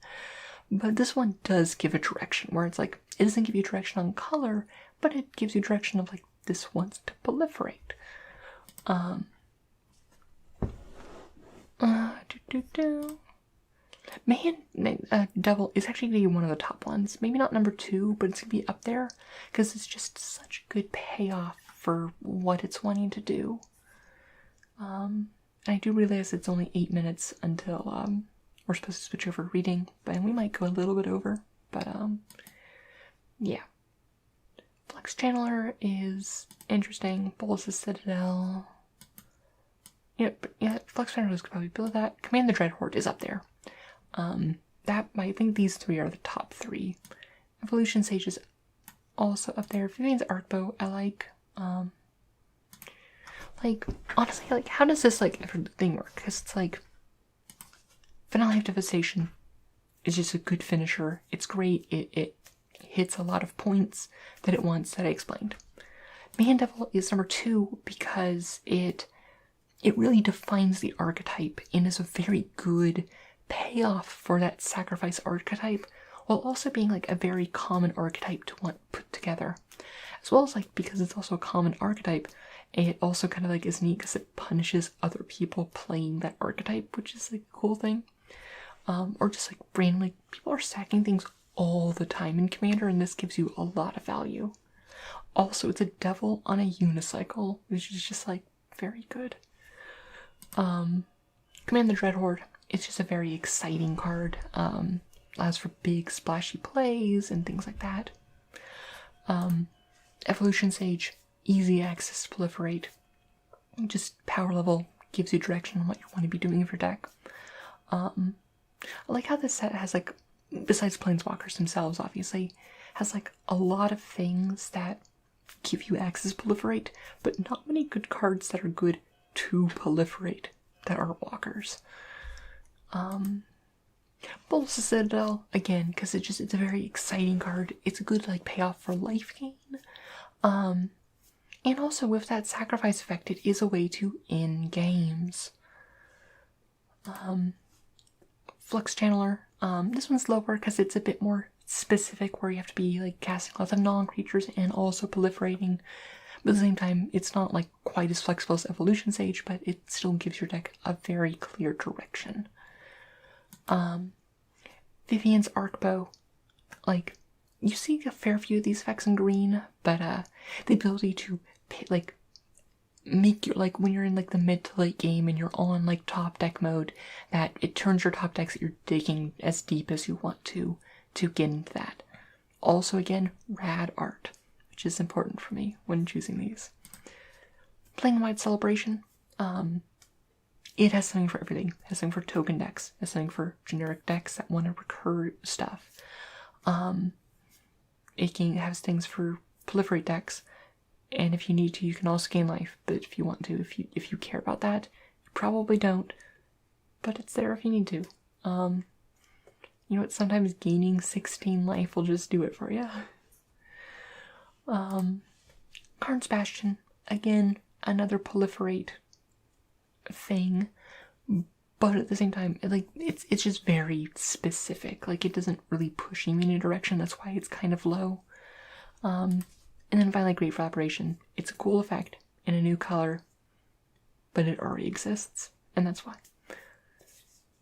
But this one does give a direction, where it's like, it doesn't give you direction on color, but it gives you direction of, like, this wants to proliferate. Devil is actually going to be one of the top ones. Maybe not number 2, but it's going to be up there, because it's just such a good payoff for what it's wanting to do. I do realize it's only 8 minutes until, we're supposed to switch over reading, but we might go a little bit over, but, yeah. Flux Channeler is interesting. Bolus's Citadel. Yeah, Flux Channeler is probably below that. Command the Dreadhorde is up there. I think these 3 are the top 3. Evolution Sage is also up there. Vivian's Arcbow, I like. Honestly, like, how does this, like, thing work? Because it's like, Finale of Devastation is just a good finisher. It's great. It hits a lot of points that it wants, that I explained. Man Devil is number 2 because it really defines the archetype and is a very good payoff for that sacrifice archetype, while also being, like, a very common archetype to want put together. As well as, like, because it's also a common archetype, it also kind of, like, is neat because it punishes other people playing that archetype, which is, like, a cool thing. Or just, like, randomly, people are stacking things all the time in Commander, and this gives you a lot of value. Also, it's a devil on a unicycle, which is just, like, very good. Command the Dreadhorde. It's just a very exciting card. Allows for big splashy plays and things like that. Evolution Sage, easy access to proliferate. Just power level, gives you direction on what you want to be doing with your deck. I like how this set has, like, besides Planeswalkers themselves, obviously, has, like, a lot of things that give you access to proliferate, but not many good cards that are good to proliferate that are walkers. Bolus's Citadel, again, because it's a very exciting card. It's a good, like, payoff for life gain. And also with that sacrifice effect, it is a way to end games. Flux Channeler, this one's lower because it's a bit more specific, where you have to be, like, casting lots of non-creatures and also proliferating. But at the same time, it's not, like, quite as flexible as Evolution Sage, but it still gives your deck a very clear direction. Vivian's Arcbow, like, you see a fair few of these effects in green, but the ability to, like, make your, like, when you're in, like, the mid to late game and you're on, like, top deck mode, that it turns your top decks that you're digging as deep as you want to get into that. Also, again, rad art, which is important for me when choosing these. Plain White Celebration, it has something for everything. It has something for token decks. It has something for generic decks that want to recur stuff. It has things for proliferate decks, and if you need to, you can also gain life. But if you want to, if you care about that, you probably don't, but it's there if you need to. You know what, sometimes gaining 16 life will just do it for you. Karn's Bastion, again, another proliferate thing, but at the same time, it's just very specific. Like, it doesn't really push you in a direction, that's why it's kind of low. And then finally, Great Collaboration. It's a cool effect in a new color, but it already exists, and that's why.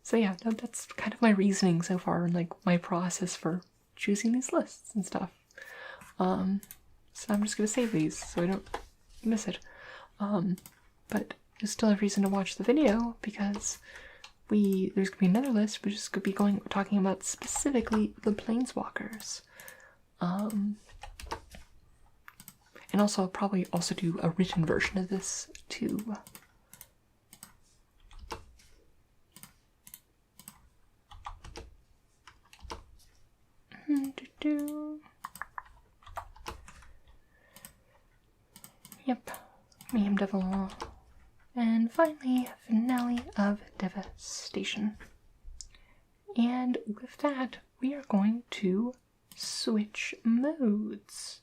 So yeah, that's kind of my reasoning so far, and like my process for choosing these lists and stuff. So I'm just gonna save these so I don't miss it. But you still have reason to watch the video because there's gonna be another list, which is gonna be talking about specifically the Planeswalkers. And also I'll probably also do a written version of this too. Yep, Mayhem Devil. And finally, Finale of Devastation. And with that, we are going to switch modes.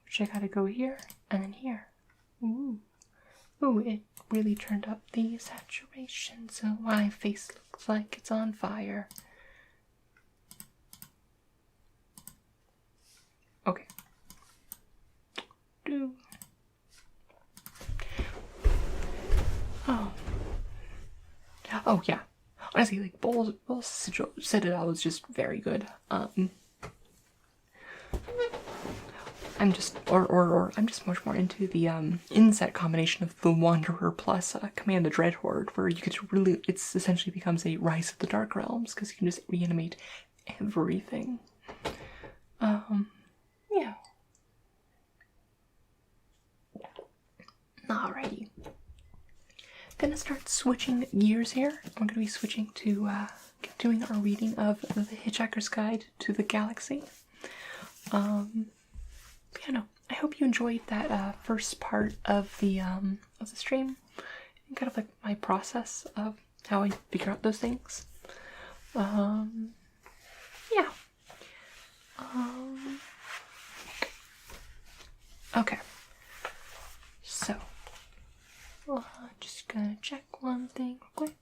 Which I gotta go here, and then here. Ooh, it really turned up the saturation, so my face looks like it's on fire. Okay. Oh yeah. Honestly, like Bull Citadel was just very good. I'm just I'm just much more into the inset combination of the Wanderer plus Command the Dreadhorde, where you could really, it's essentially becomes a Rise of the Dark Realms because you can just reanimate everything. Yeah. Alrighty. Gonna start switching gears here. I'm gonna be switching to doing our reading of the Hitchhiker's Guide to the Galaxy. Yeah, no, I hope you enjoyed that first part of the stream, and kind of like my process of how I figure out those things. Yeah. Okay. So, just gonna check one thing real quick.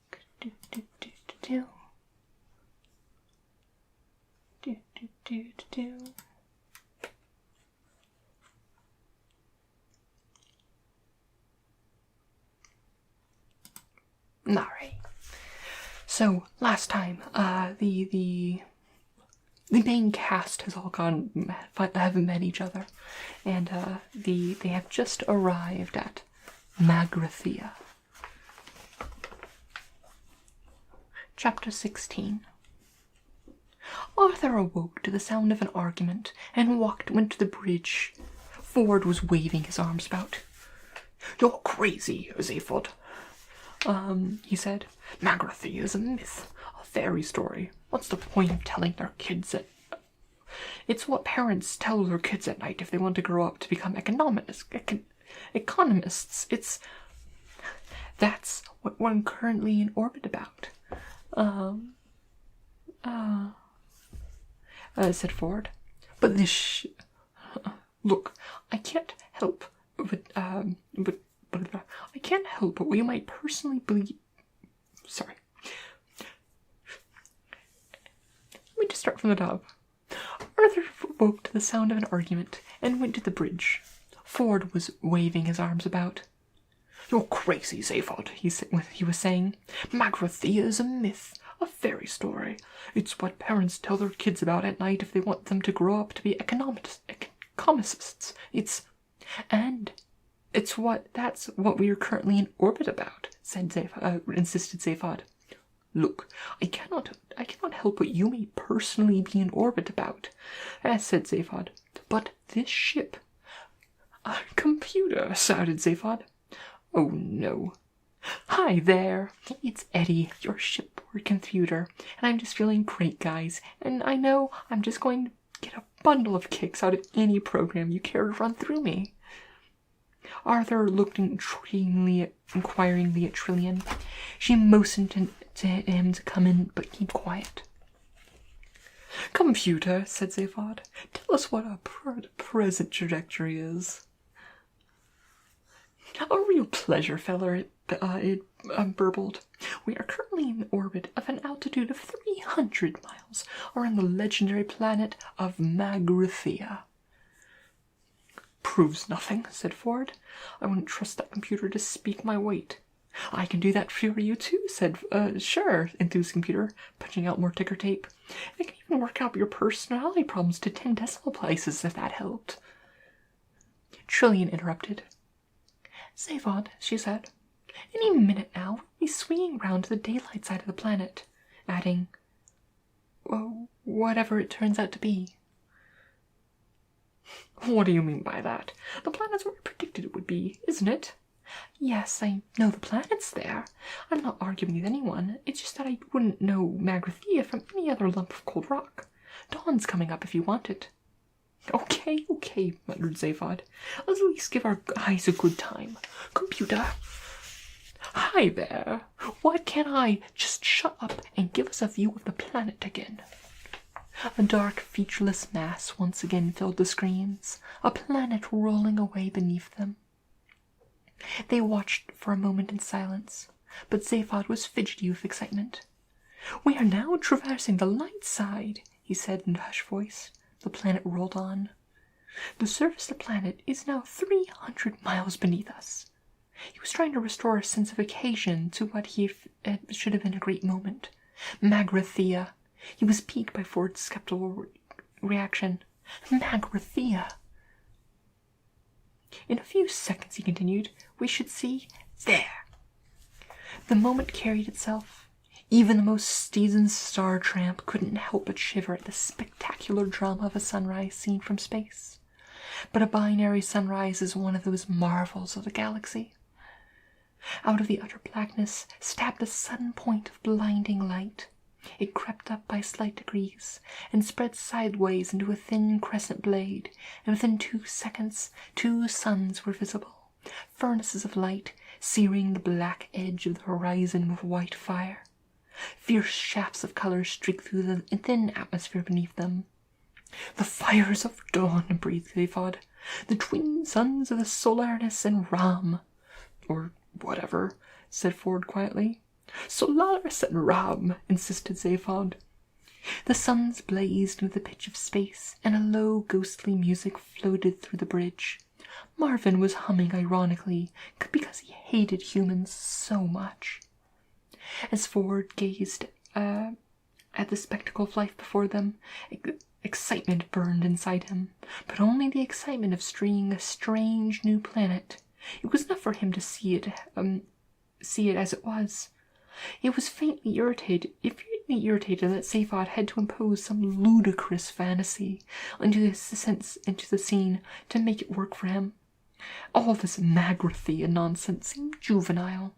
Alright. So last time, the main cast has all haven't met each other, and they have just arrived at Magrathea. Chapter 16. Arthur awoke to the sound of an argument and went to the bridge. Ford was waving his arms about. "You're crazy, Zaphod," he said. "Magrathea is a myth, a fairy story. What's the point of telling their kids it? It's what parents tell their kids at night if they want to grow up to become economists. That's what we're currently in orbit about," said Ford. "But this look, I can't help but I can't help but we might personally believe. Sorry. Let me just start from the top. Arthur woke to the sound of an argument and went to the bridge. Ford was waving his arms about. "You're crazy, Zaphod," he was saying. "Magrathea is a myth, a fairy story. It's what parents tell their kids about at night if they want them to grow up to be economists. That's what we are currently in orbit about," insisted Zaphod. "Look, I cannot help what you may personally be in orbit about," said Zaphod. "But this ship..." "A computer," shouted Zaphod. "Oh no." "Hi there, it's Eddie, your shipboard computer, and I'm just feeling great, guys, and I know I'm just going to get a bundle of kicks out of any program you care to run through me." Arthur looked inquiringly at Trillian. She motioned to him to come in, but keep quiet. "Computer," said Zaphod, "tell us what our present trajectory is." "A real pleasure, feller," it burbled. "We are currently in orbit of an altitude of 300 miles around the legendary planet of Magrathea." "Proves nothing," said Ford. "I wouldn't trust that computer to speak my weight." "I can do that for you too," said "Sure," enthused computer, punching out more ticker tape. "I can even work out your personality problems to 10 decimal places if that helped." Trillian interrupted. "Zaphod," she said, "any minute now we'll be swinging round to the daylight side of the planet," adding, "Well, whatever it turns out to be." "What do you mean by that? The planet's where I predicted it would be, isn't it?" "Yes, I know the planet's there. I'm not arguing with anyone. It's just that I wouldn't know Magrathea from any other lump of cold rock. Dawn's coming up if you want it." Okay, muttered Zaphod. "Let's at least give our guys a good time. Computer." "Hi there. Why can't I just shut up and give us a view of the planet again?" A dark, featureless mass once again filled the screens, a planet rolling away beneath them. They watched for a moment in silence, but Zaphod was fidgety with excitement. "We are now traversing the light side," he said in a hushed voice. The planet rolled on. "The surface of the planet is now 300 miles beneath us." He was trying to restore a sense of occasion to what should have been a great moment. Magrathea. He was piqued by Ford's skeptical reaction. Magrathea. "In a few seconds," he continued, "we should see there." The moment carried itself. Even the most seasoned star tramp couldn't help but shiver at the spectacular drama of a sunrise seen from space. But a binary sunrise is one of those marvels of the galaxy. Out of the utter blackness stabbed a sudden point of blinding light. It crept up by slight degrees, and spread sideways into a thin crescent blade, and within 2 seconds 2 suns were visible, furnaces of light, searing the black edge of the horizon with white fire. Fierce shafts of color streaked through the thin atmosphere beneath them. "The fires of dawn," breathed Zaphod. "The twin suns of the Solaris and Ram." "Or whatever," said Ford quietly. "Solaris and Ram," insisted Zaphod. The suns blazed into the pitch of space, and a low, ghostly music floated through the bridge. Marvin was humming ironically, because he hated humans so much. As Ford gazed at the spectacle of life before them, excitement burned inside him, but only the excitement of seeing a strange new planet. It was enough for him to see it as it was. It was faintly irritated that Zaphod had to impose some ludicrous fantasy into the scene to make it work for him. All this Magrathea nonsense seemed juvenile.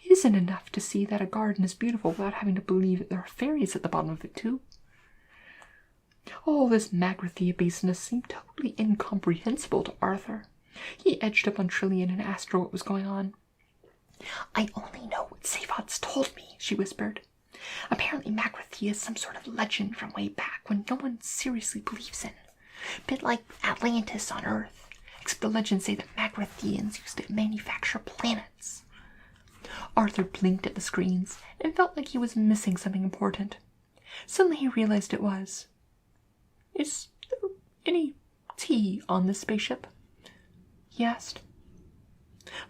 It isn't enough to see that a garden is beautiful without having to believe that there are fairies at the bottom of it too. All this Magrathea business seemed totally incomprehensible to Arthur. He edged up on Trillian and asked her what was going on. "I only know what Zaphod's told me," she whispered. "Apparently Magrathea is some sort of legend from way back when no one seriously believes in. Bit like Atlantis on Earth, except the legends say that Magratheans used to manufacture planets." Arthur blinked at the screens and felt like he was missing something important. Suddenly he realized it was. "Is there any tea on this spaceship?" he asked.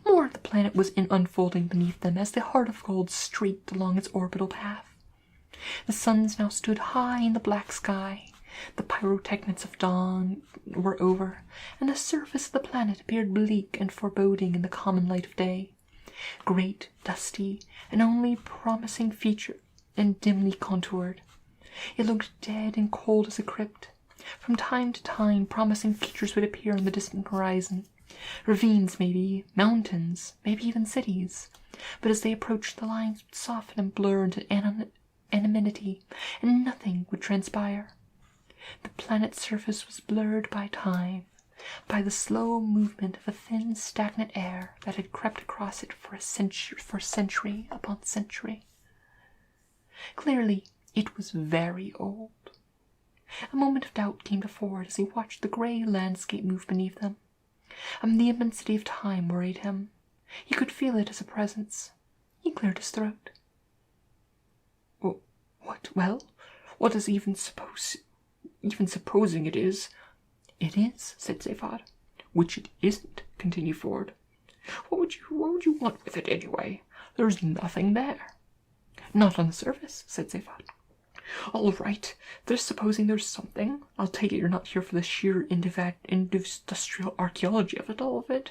More of the planet was unfolding beneath them as the heart of gold streaked along its orbital path. The suns now stood high in the black sky. The pyrotechnics of dawn were over, and the surface of the planet appeared bleak and foreboding in the common light of day. Great, dusty, and only promising feature and dimly contoured. It looked dead and cold as a crypt. From time to time, promising features would appear on the distant horizon. Ravines, maybe, mountains, maybe even cities. But as they approached, the lines would soften and blur into anonymity, and nothing would transpire. The planet's surface was blurred by time. by the slow movement of a thin, stagnant air that had crept across it for century upon century. Clearly, it was very old. A moment of doubt came to Ford as he watched the grey landscape move beneath them. The immensity of time worried him. He could feel it as a presence. He cleared his throat. What is even supposing it is? It is, said Zaphod. Which it isn't, continued Ford. What would you want with it anyway? There's nothing there. Not on the surface, said Zaphod. All right, supposing there's something. I'll take it you're not here for the sheer industrial archaeology of all of it.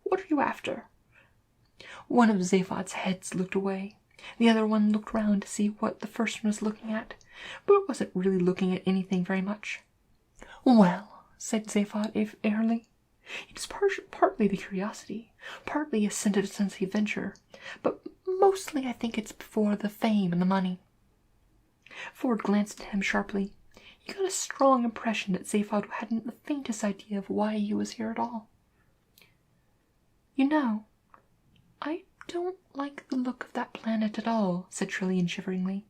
What are you after? One of Zaphod's heads looked away. The other one looked round to see what the first one was looking at, but it wasn't really looking at anything very much. Well, said Zaphod airily, it's partly the curiosity, partly a sense of adventure, but mostly I think it's for the fame and the money. Ford glanced at him sharply. He got a strong impression that Zaphod hadn't the faintest idea of why he was here at all. You know, I don't like the look of that planet at all, said Trillian shiveringly.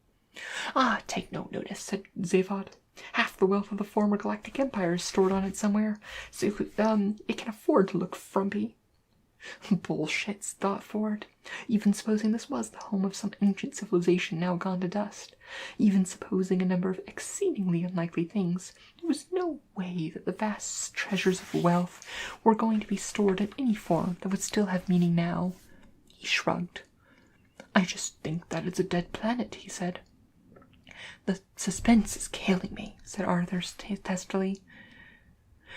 Take no notice, said Zaphod. Half the wealth of the former galactic empire is stored on it somewhere, so it can afford to look frumpy. Bullshit, thought Ford. Even supposing this was the home of some ancient civilization now gone to dust, even supposing a number of exceedingly unlikely things, there was no way that the vast treasures of wealth were going to be stored in any form that would still have meaning now. He shrugged. I just think that it's a dead planet, he said. The suspense is killing me, said Arthur testily.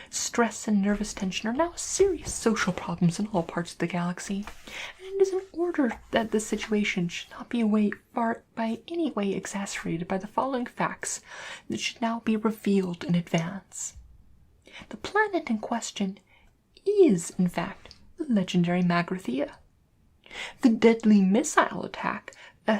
Stress and nervous tension are now serious social problems in all parts of the galaxy, and it is in order that this situation should not be by any way exacerbated by the following facts that should now be revealed in advance. The planet in question is, in fact, the legendary Magrathea. The deadly missile attack,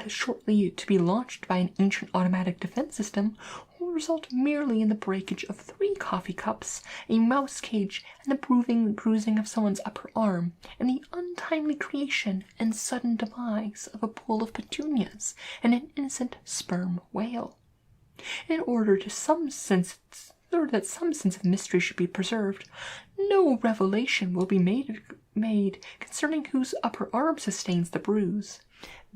shortly to be launched by an ancient automatic defense system, will result merely in the breakage of 3 coffee cups, a mouse cage, and the bruising of someone's upper arm, and the untimely creation and sudden demise of a pool of petunias and an innocent sperm whale. In order that some sense of mystery should be preserved, no revelation will be made concerning whose upper arm sustains the bruise.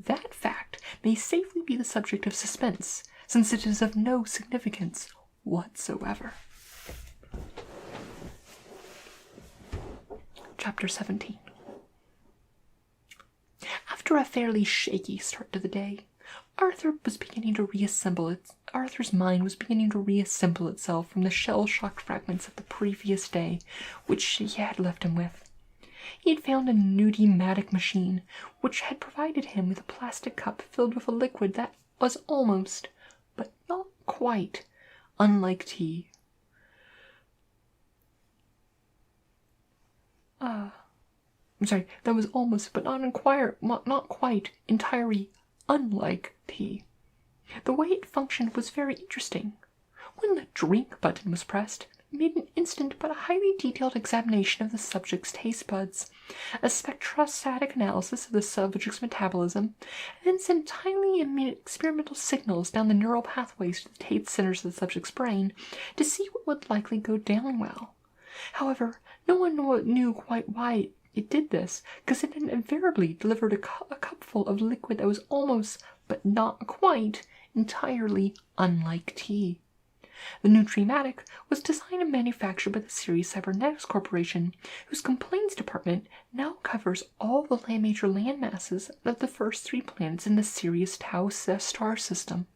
That fact may safely be the subject of suspense, since it is of no significance whatsoever. Chapter 17. After a fairly shaky start to the day, Arthur's mind was beginning to reassemble itself from the shell-shocked fragments of the previous day, which he had left him with. He had found a pneumatic machine, which had provided him with a plastic cup filled with a liquid that was almost, but not quite, unlike tea. That was almost, but not quite, entirely unlike tea. The way it functioned was very interesting. When the drink button was pressed, it made an instant but a highly detailed examination of the subject's taste buds, a spectrostatic analysis of the subject's metabolism, and then sent tiny experimental signals down the neural pathways to the taste centers of the subject's brain to see what would likely go down well. However, no one knew quite why it did this, because it invariably delivered a cupful of liquid that was almost, but not quite, entirely unlike tea. The Nutrimatic was designed and manufactured by the Sirius Cybernetics Corporation, whose complaints department now covers all the major land masses of the first 3 planets in the Sirius Tau star system.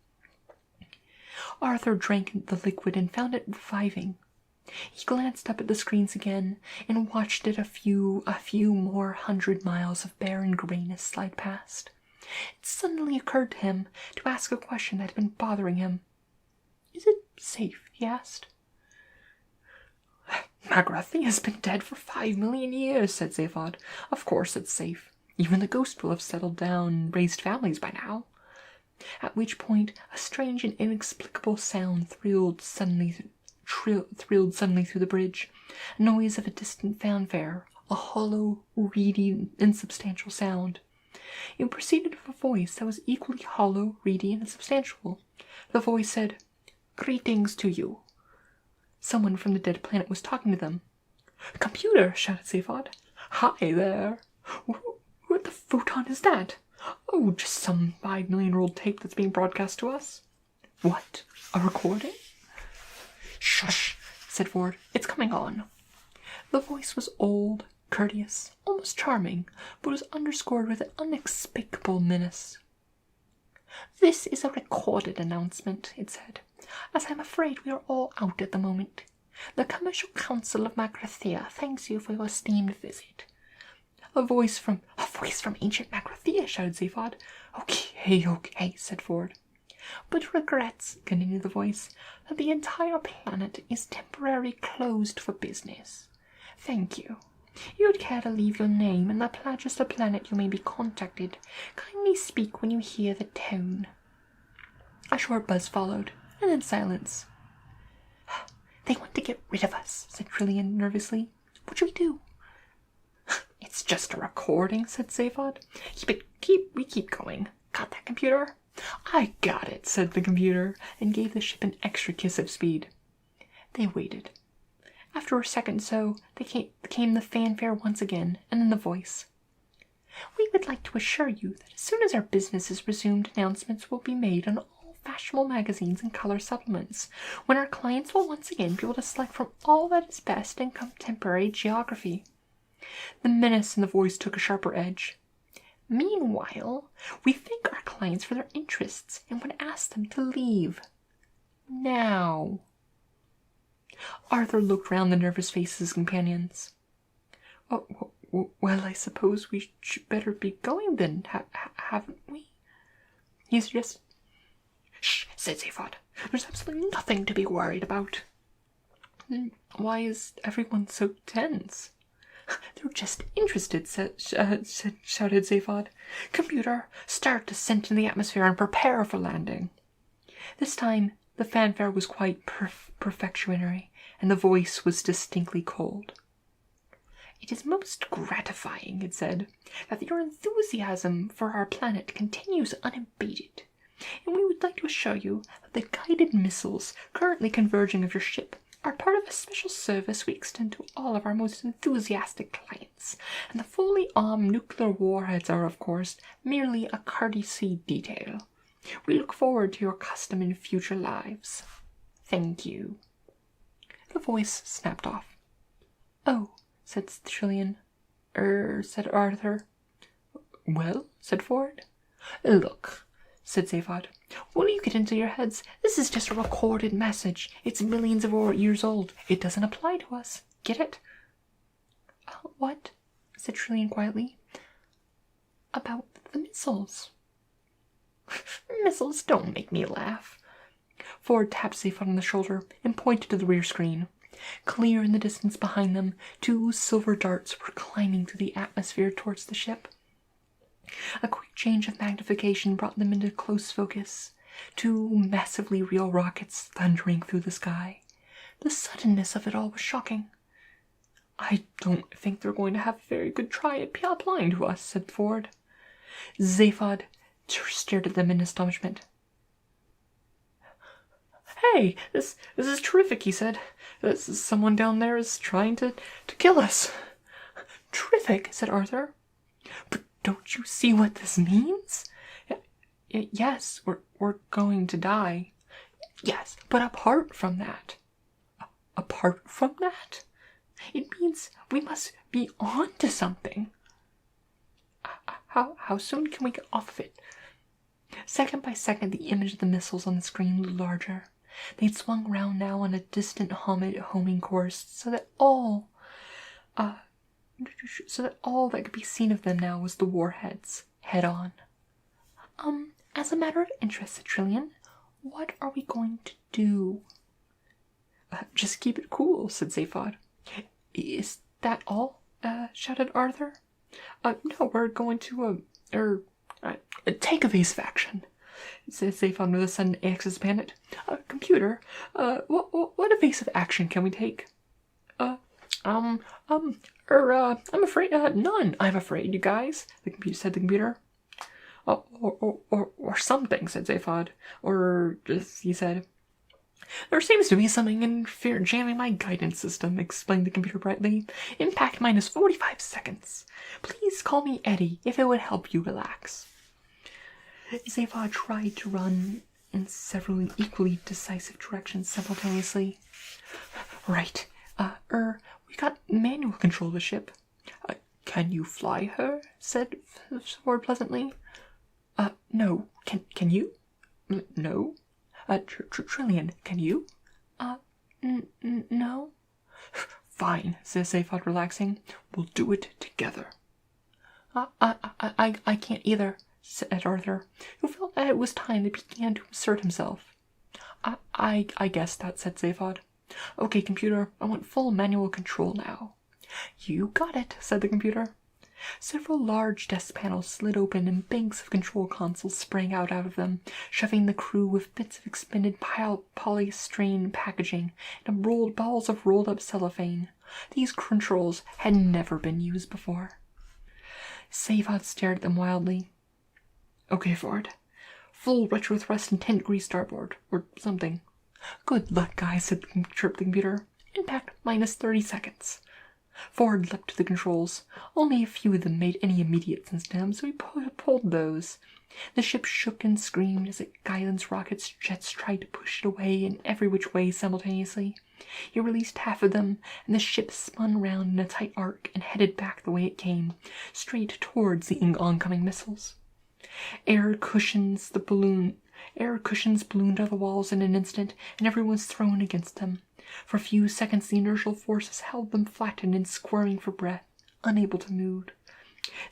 Arthur drank the liquid and found it reviving. He glanced up at the screens again and watched it a few more 100 miles of barren grayness slide past. It suddenly occurred to him to ask a question that had been bothering him. Is it safe? He asked. Magrathea has been dead for 5 million years, said Zaphod. Of course it's safe. Even the ghost will have settled down and raised families by now. At which point a strange and inexplicable sound thrilled suddenly thrilled suddenly through the bridge. A noise of a distant fanfare, a hollow, reedy, insubstantial sound. It proceeded of a voice that was equally hollow, reedy, and insubstantial. The voice said, "Greetings to you." Someone from the dead planet was talking to them. "Computer!" shouted Zaphod. "Hi there! What the photon is that? Oh, just some 5 million-year-old tape that's being broadcast to us." "What? A recording?" "Shush," said Ford. "It's coming on." The voice was old, courteous, almost charming, but was underscored with an unexplicable menace. "This is a recorded announcement," it said, "as I'm afraid we are all out at the moment. The Commercial Council of Magrathea thanks you for your esteemed visit." A voice from ancient Magrathea," shouted Zaphod. Okay, said Ford. "But regrets," continued the voice, "that the entire planet is temporarily closed for business. Thank you. You'd care to leave your name and just the planet you may be contacted. Kindly speak when you hear the tone." A short buzz followed, and then silence. "They want to get rid of us," said Trillian nervously. "What should we do?" "It's just a recording," said Zaphod. We keep going. Got that, computer?" "I got it," said the computer, and gave the ship an extra kiss of speed. They waited. After a second so, came the fanfare once again, and then the voice. "We would like to assure you that as soon as our business is resumed, announcements will be made on all fashionable magazines and color supplements, when our clients will once again be able to select from all that is best in contemporary geography." The menace in the voice took a sharper edge. "Meanwhile, we thank our clients for their interests and would ask them to leave. Now." Arthur looked round the nervous faces of his companions. "Oh, well, I suppose we should better be going then, haven't we?" he suggested. "Shh," said Zaphod. "There's absolutely nothing to be worried about." "Why is everyone so tense?" "They're just interested," shouted Zaphod. "Computer, start descent in the atmosphere and prepare for landing." This time the fanfare was quite perfectionary, and the voice was distinctly cold. "It is most gratifying," it said, "that your enthusiasm for our planet continues unabated, and we would like to assure you that the guided missiles currently converging of your ship are part of a special service we extend to all of our most enthusiastic clients, and the fully armed nuclear warheads are, of course, merely a courtesy detail. We look forward to your custom in future lives. Thank you." The voice snapped off. "Oh," said Trillian. Said Arthur. "Well," said Ford. "Look," said Zaphod, "will you get into your heads? This is just a recorded message. It's millions of years old. It doesn't apply to us. Get it?" "What?" said Trillian quietly. "About the missiles." "Missiles don't make me laugh." Ford tapped Zaphod on the shoulder and pointed to the rear screen. Clear in the distance behind them, 2 silver darts were climbing through the atmosphere towards the ship. A quick change of magnification brought them into close focus. 2 massively real rockets thundering through the sky. The suddenness of it all was shocking. "I don't think they're going to have a very good try at applying to us," said Ford. Zaphod stared at them in astonishment. "Hey, this is terrific," he said. "Someone down there is trying to kill us." "Terrific," said Arthur. "But don't you see what this means?" "Yes, we're going to die." "Yes, but apart from that." "Apart from that? It means we must be on to something." How soon can we get off of it?" Second by second, the image of the missiles on the screen grew larger. They'd swung round now on a distant homing course, so that all that could be seen of them now was the warheads, head on. As a matter of interest," said Trillian, "what are we going to do?" "Just keep it cool," said Zaphod. "Is that all?" shouted Arthur. "No, we're going to, take evasive action." said Zaphod with a sudden access panic. Computer, what evasive action can we take? I'm afraid, none, I'm afraid, you guys, said the computer. Or something, said Zaphod. Or, he said. There seems to be something interfering, jamming my guidance system, explained the computer brightly. Impact minus 45 seconds. Please call me Eddie if it would help you relax. Zaphod tried to run in several equally decisive directions simultaneously. Right. We got manual control of the ship. Can you fly her? Said Ford pleasantly. No. Can you? No. Trillian, can you? No. Fine, says Zaphod, relaxing. We'll do it together. I can't either, said Arthur, who felt that it was time that he began to assert himself. I guess that, said Zaphod. Okay, computer, I want full manual control now. You got it, said the computer. Several large desk panels slid open and banks of control consoles sprang out of them, shoving the crew with bits of expended polystyrene packaging and balls of rolled-up cellophane. These controls had never been used before. Zaphod stared at them wildly. Okay, Ford. Full retro thrust and 10 degrees starboard, or something. Good luck, guys, chirped the computer. Impact minus 30 seconds. Ford leapt to the controls. Only a few of them made any immediate sense to him, so he pulled those. The ship shook and screamed as guidance rockets' jets tried to push it away in every which way simultaneously. He released half of them, and the ship spun round in a tight arc and headed back the way it came, straight towards the oncoming missiles. Air cushions ballooned out of the walls in an instant, and everyone was thrown against them. For a few seconds the inertial forces held them flattened and squirming for breath, unable to move.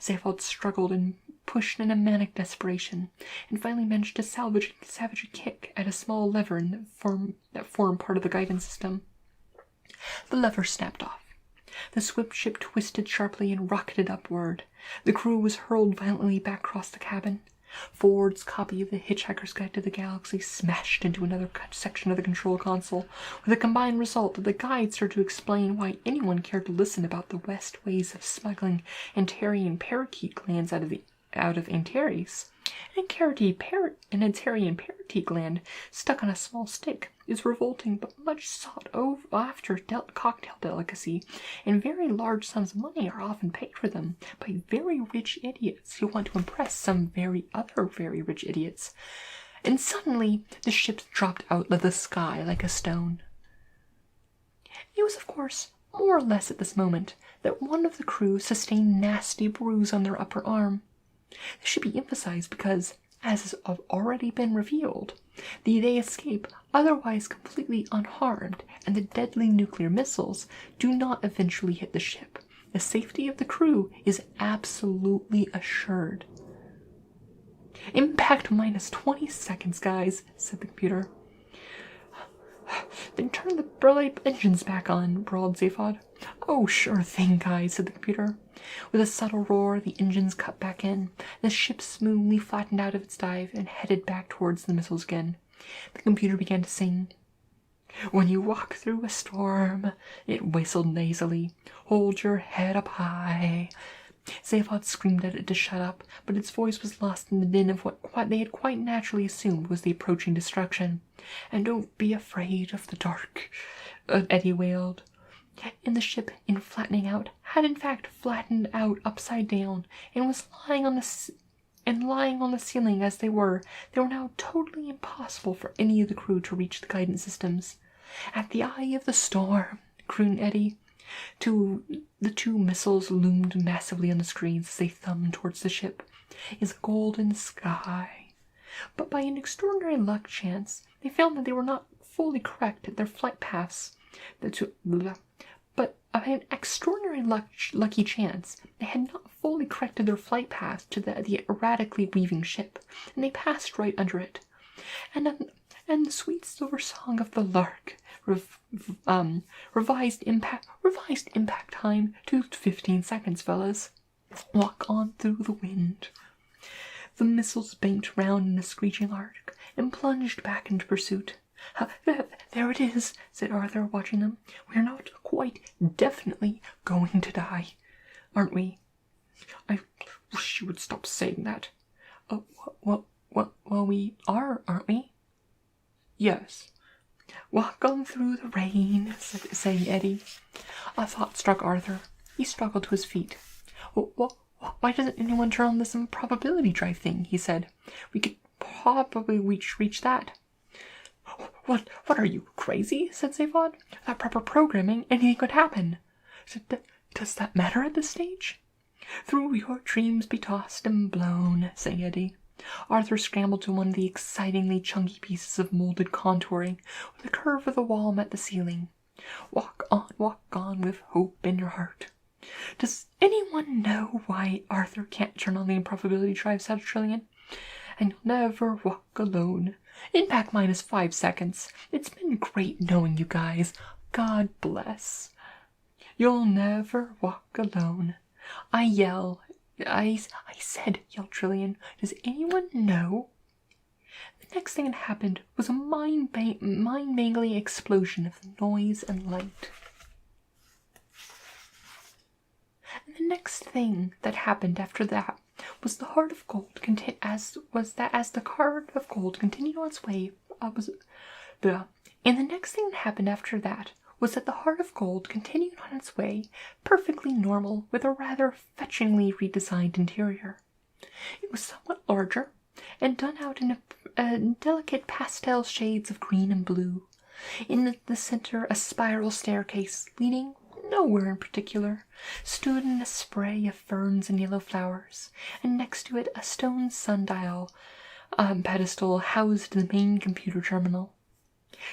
Zaphod struggled and pushed in a manic desperation, and finally managed to salvage a kick at a small lever that formed part of the guidance system. The lever snapped off. The swift ship twisted sharply and rocketed upward. The crew was hurled violently back across the cabin. Ford's copy of the Hitchhiker's Guide to the Galaxy smashed into another section of the control console, with the combined result that the guide started to explain why anyone cared to listen about the West ways of smuggling Antarian parakeet glands out of Antares. An Antarian parakeet gland stuck on a small stick is revolting but much sought after cocktail delicacy, and very large sums of money are often paid for them by very rich idiots who want to impress some very rich idiots. And suddenly the ship dropped out of the sky like a stone. It was, of course, more or less at this moment that one of the crew sustained a nasty bruise on their upper arm. This should be emphasized because, as has already been revealed, they escape otherwise completely unharmed, and the deadly nuclear missiles do not eventually hit the ship. The safety of the crew is absolutely assured. Impact minus 20 seconds, guys, said the computer. Then turn the bright engines back on, drawled Zaphod. Oh, sure thing, guys, said the computer. With a subtle roar, the engines cut back in. The ship smoothly flattened out of its dive and headed back towards the missiles again. The computer began to sing. When you walk through a storm, it whistled nasally. Hold your head up high. Zaphod screamed at it to shut up, but its voice was lost in the din of what they had quite naturally assumed was the approaching destruction. And don't be afraid of the dark, Eddie wailed. And the ship, in flattening out, had in fact flattened out upside down, and was lying on the ceiling as they were now totally impossible for any of the crew to reach the guidance systems. At the eye of the storm, crooned Eddie. The two missiles loomed massively on the screens as they thumbed towards the ship. Is a golden sky. But by an extraordinary luck chance, they found that they were not fully correct at their flight paths. But by an extraordinary lucky chance, they had not fully corrected their flight path to the erratically weaving ship, and they passed right under it. And the sweet silver song of the lark revised impact time to 15 seconds, fellas. Walk on through the wind. The missiles banked round in a screeching arc and plunged back into pursuit. There it is, said Arthur, watching them. We're not quite definitely going to die, aren't we? I wish you would stop saying that. Well, we are, aren't we? Yes. Walk on through the rain, sang Eddie. A thought struck Arthur. He struggled to his feet. Why doesn't anyone turn on this improbability drive thing? He said. We could probably reach that. What are you, crazy? Said Zaphod. Without proper programming, anything could happen. Does that matter at this stage? Through your dreams be tossed and blown, sang Eddie. Arthur scrambled to one of the excitingly chunky pieces of molded contouring, where the curve of the wall met the ceiling. Walk on with hope in your heart. Does anyone know why Arthur can't turn on the improbability drive, said Trillian? And you'll never walk alone. Impact minus 5 seconds. It's been great knowing you guys. God bless. You'll never walk alone. I said, yelled Trillian. Does anyone know? The next thing that happened was a mind-mangling explosion of noise and light. And the next thing that happened after that was the heart of gold as the heart of gold continued on its way. And the next thing that happened after that was that the heart of gold continued on its way, perfectly normal, with a rather fetchingly redesigned interior. It was somewhat larger, and done out in delicate pastel shades of green and blue. In the center, a spiral staircase, leading nowhere in particular, stood in a spray of ferns and yellow flowers, and next to it a stone sundial pedestal housed the main computer terminal.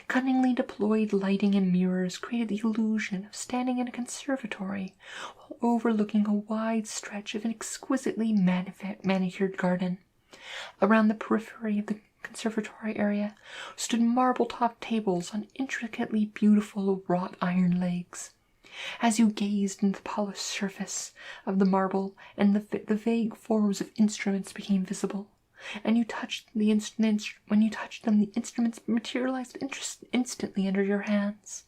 Cunningly deployed lighting and mirrors created the illusion of standing in a conservatory while overlooking a wide stretch of an exquisitely manicured garden. Around the periphery of the conservatory area stood marble-topped tables on intricately beautiful wrought iron legs. As you gazed into the polished surface of the marble, and the vague forms of instruments became visible, and you touched the instruments. When you touched them, the instruments materialized instantly under your hands.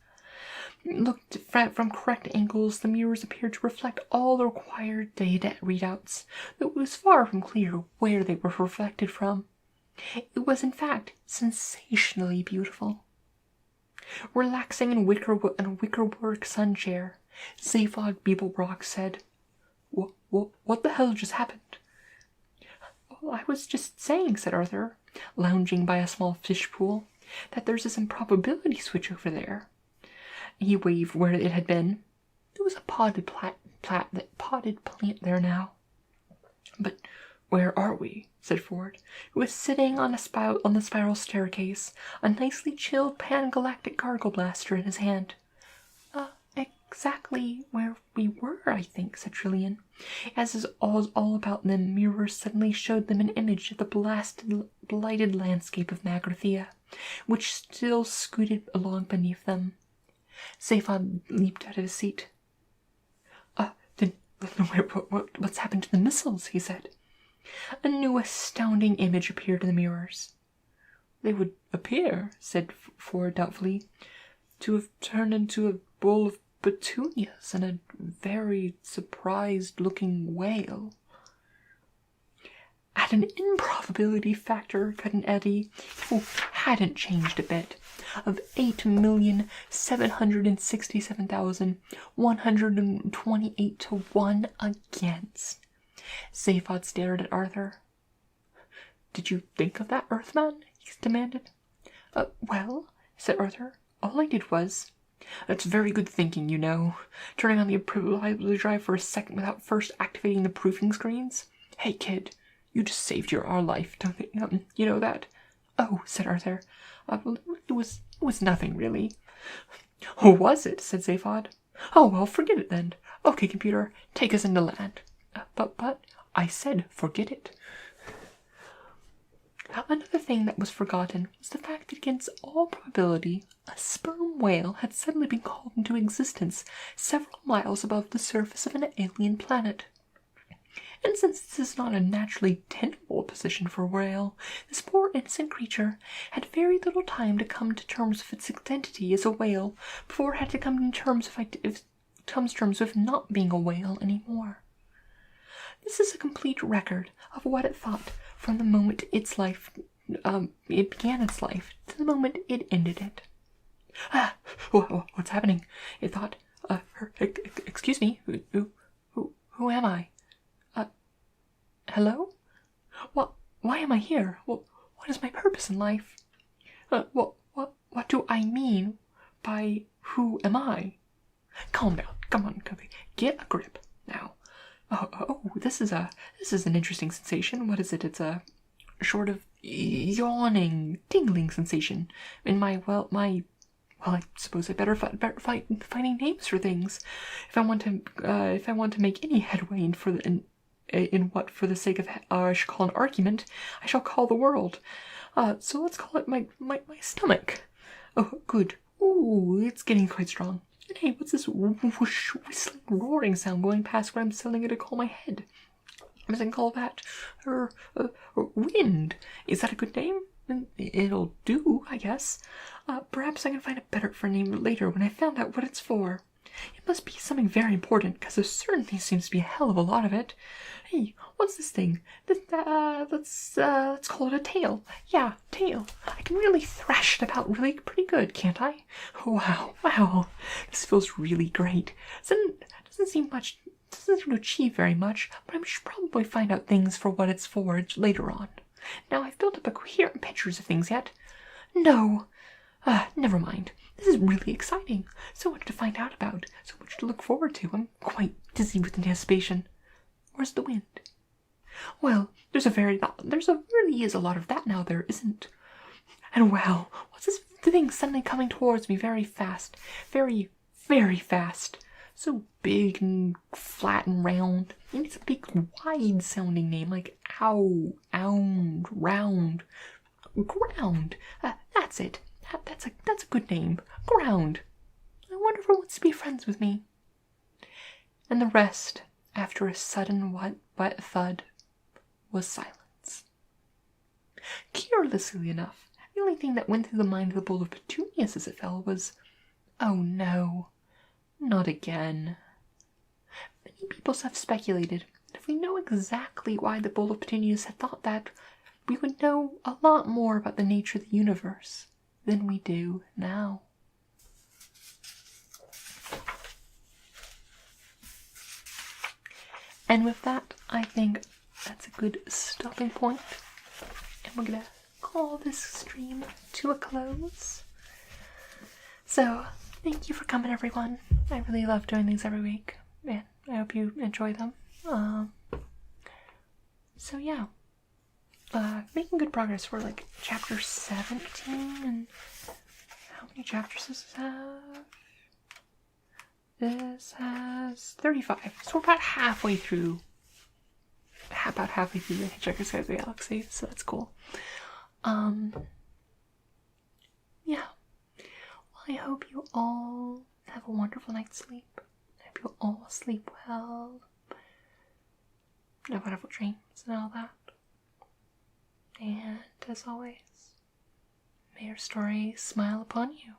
Looked from correct angles, the mirrors appeared to reflect all the required data readouts, though it was far from clear where they were reflected from. It was, in fact, sensationally beautiful. Relaxing in a wickerwork sun chair, Zaphod Beeblebrock said, What the hell just happened? Well, I was just saying, said Arthur, lounging by a small fish pool, that there's this improbability switch over there. He waved where it had been. There was a potted plant there now. But where are we? Said Ford, who was sitting on the spiral staircase, a nicely chilled pan-galactic gargle blaster in his hand. Exactly where we were, I think, said Trillian. As is all about them, mirrors suddenly showed them an image of the blighted landscape of Magrathea, which still scooted along beneath them. Zaphod leaped out of his seat. Then what's happened to the missiles? He said. A new astounding image appeared in the mirrors. They would appear, said Ford doubtfully, to have turned into a bowl of petunias and a very surprised-looking whale. At an improbability factor, cut in Eddie, who hadn't changed a bit, of 8,767,128 to 1 against. Zaphod stared at Arthur. Did you think of that, Earthman? He demanded. Well, said Arthur, all I did was... That's very good thinking, you know. Turning on the improbability drive for a second without first activating the proofing screens. Hey, kid, you just saved our life, don't you know that? Oh, said Arthur. Well, it was nothing, really. Oh, was it? Said Zaphod. Oh, well, forget it then. Okay, computer, take us into land. But, I said forget it. Another thing that was forgotten was the fact that against all probability, a sperm whale had suddenly been called into existence several miles above the surface of an alien planet. And since this is not a naturally tenable position for a whale, this poor innocent creature had very little time to come to terms with its identity as a whale before it had to come to terms with not being a whale anymore. This is a complete record of what it thought from the moment it began its life to the moment it ended it. What's happening? It thought. Excuse me. Who am I? Hello? Why am I here? What is my purpose in life? What do I mean by who am I? Calm down. Come on, get a grip now. This is an interesting sensation. What is it? It's a sort of yawning, tingling sensation in I suppose I better fight finding names for things if I want to make any headway in what, for the sake of I shall call an argument, I shall call the world. So let's call it my stomach. Oh, good. Ooh, it's getting quite strong. And hey, what's this whoosh, whistling, roaring sound going past what I'm telling it to call my head? I can call that wind. Is that a good name? It'll do, I guess. Perhaps I can find a better name later when I found out what it's for. It must be something very important, because there certainly seems to be a hell of a lot of it. Hey, what's this thing? Let's call it a tail. Yeah, tail. I can really thrash it about really pretty good, can't I? Wow. This feels really great. Doesn't seem to achieve very much, but I should probably find out things for what it's for later on. Now, I've built up a coherent pictures of things yet. No. Never mind. This is really exciting. So much to find out about. So much to look forward to. I'm quite dizzy with anticipation. Where's the wind? Well, there really is a lot of that now, there isn't. And wow, what's this thing suddenly coming towards me very fast? Very, very fast. So big and flat and round. It needs a big, wide-sounding name, like ow, ound, round, ground. That's it. That's a good name. Ground. I wonder if it wants to be friends with me. And the rest, after a sudden wet thud, was silence. Curiously enough, the only thing that went through the mind of the bowl of petunias as it fell was, oh no, not again. Many people have speculated that if we know exactly why the bowl of petunias had thought that, we would know a lot more about the nature of the universe than we do now. And with that, I think that's a good stopping point. And we're gonna call this stream to a close. So, thank you for coming, everyone. I really love doing these every week, and I hope you enjoy them. So yeah. Making good progress. We're like chapter 17, and how many chapters does this have? This has 35. So we're about halfway through the Hitchhiker's Guide to the Galaxy, so that's cool. Yeah. Well, I hope you all have a wonderful night's sleep. I hope you all sleep well. Have wonderful dreams and all that. And as always, may your story smile upon you.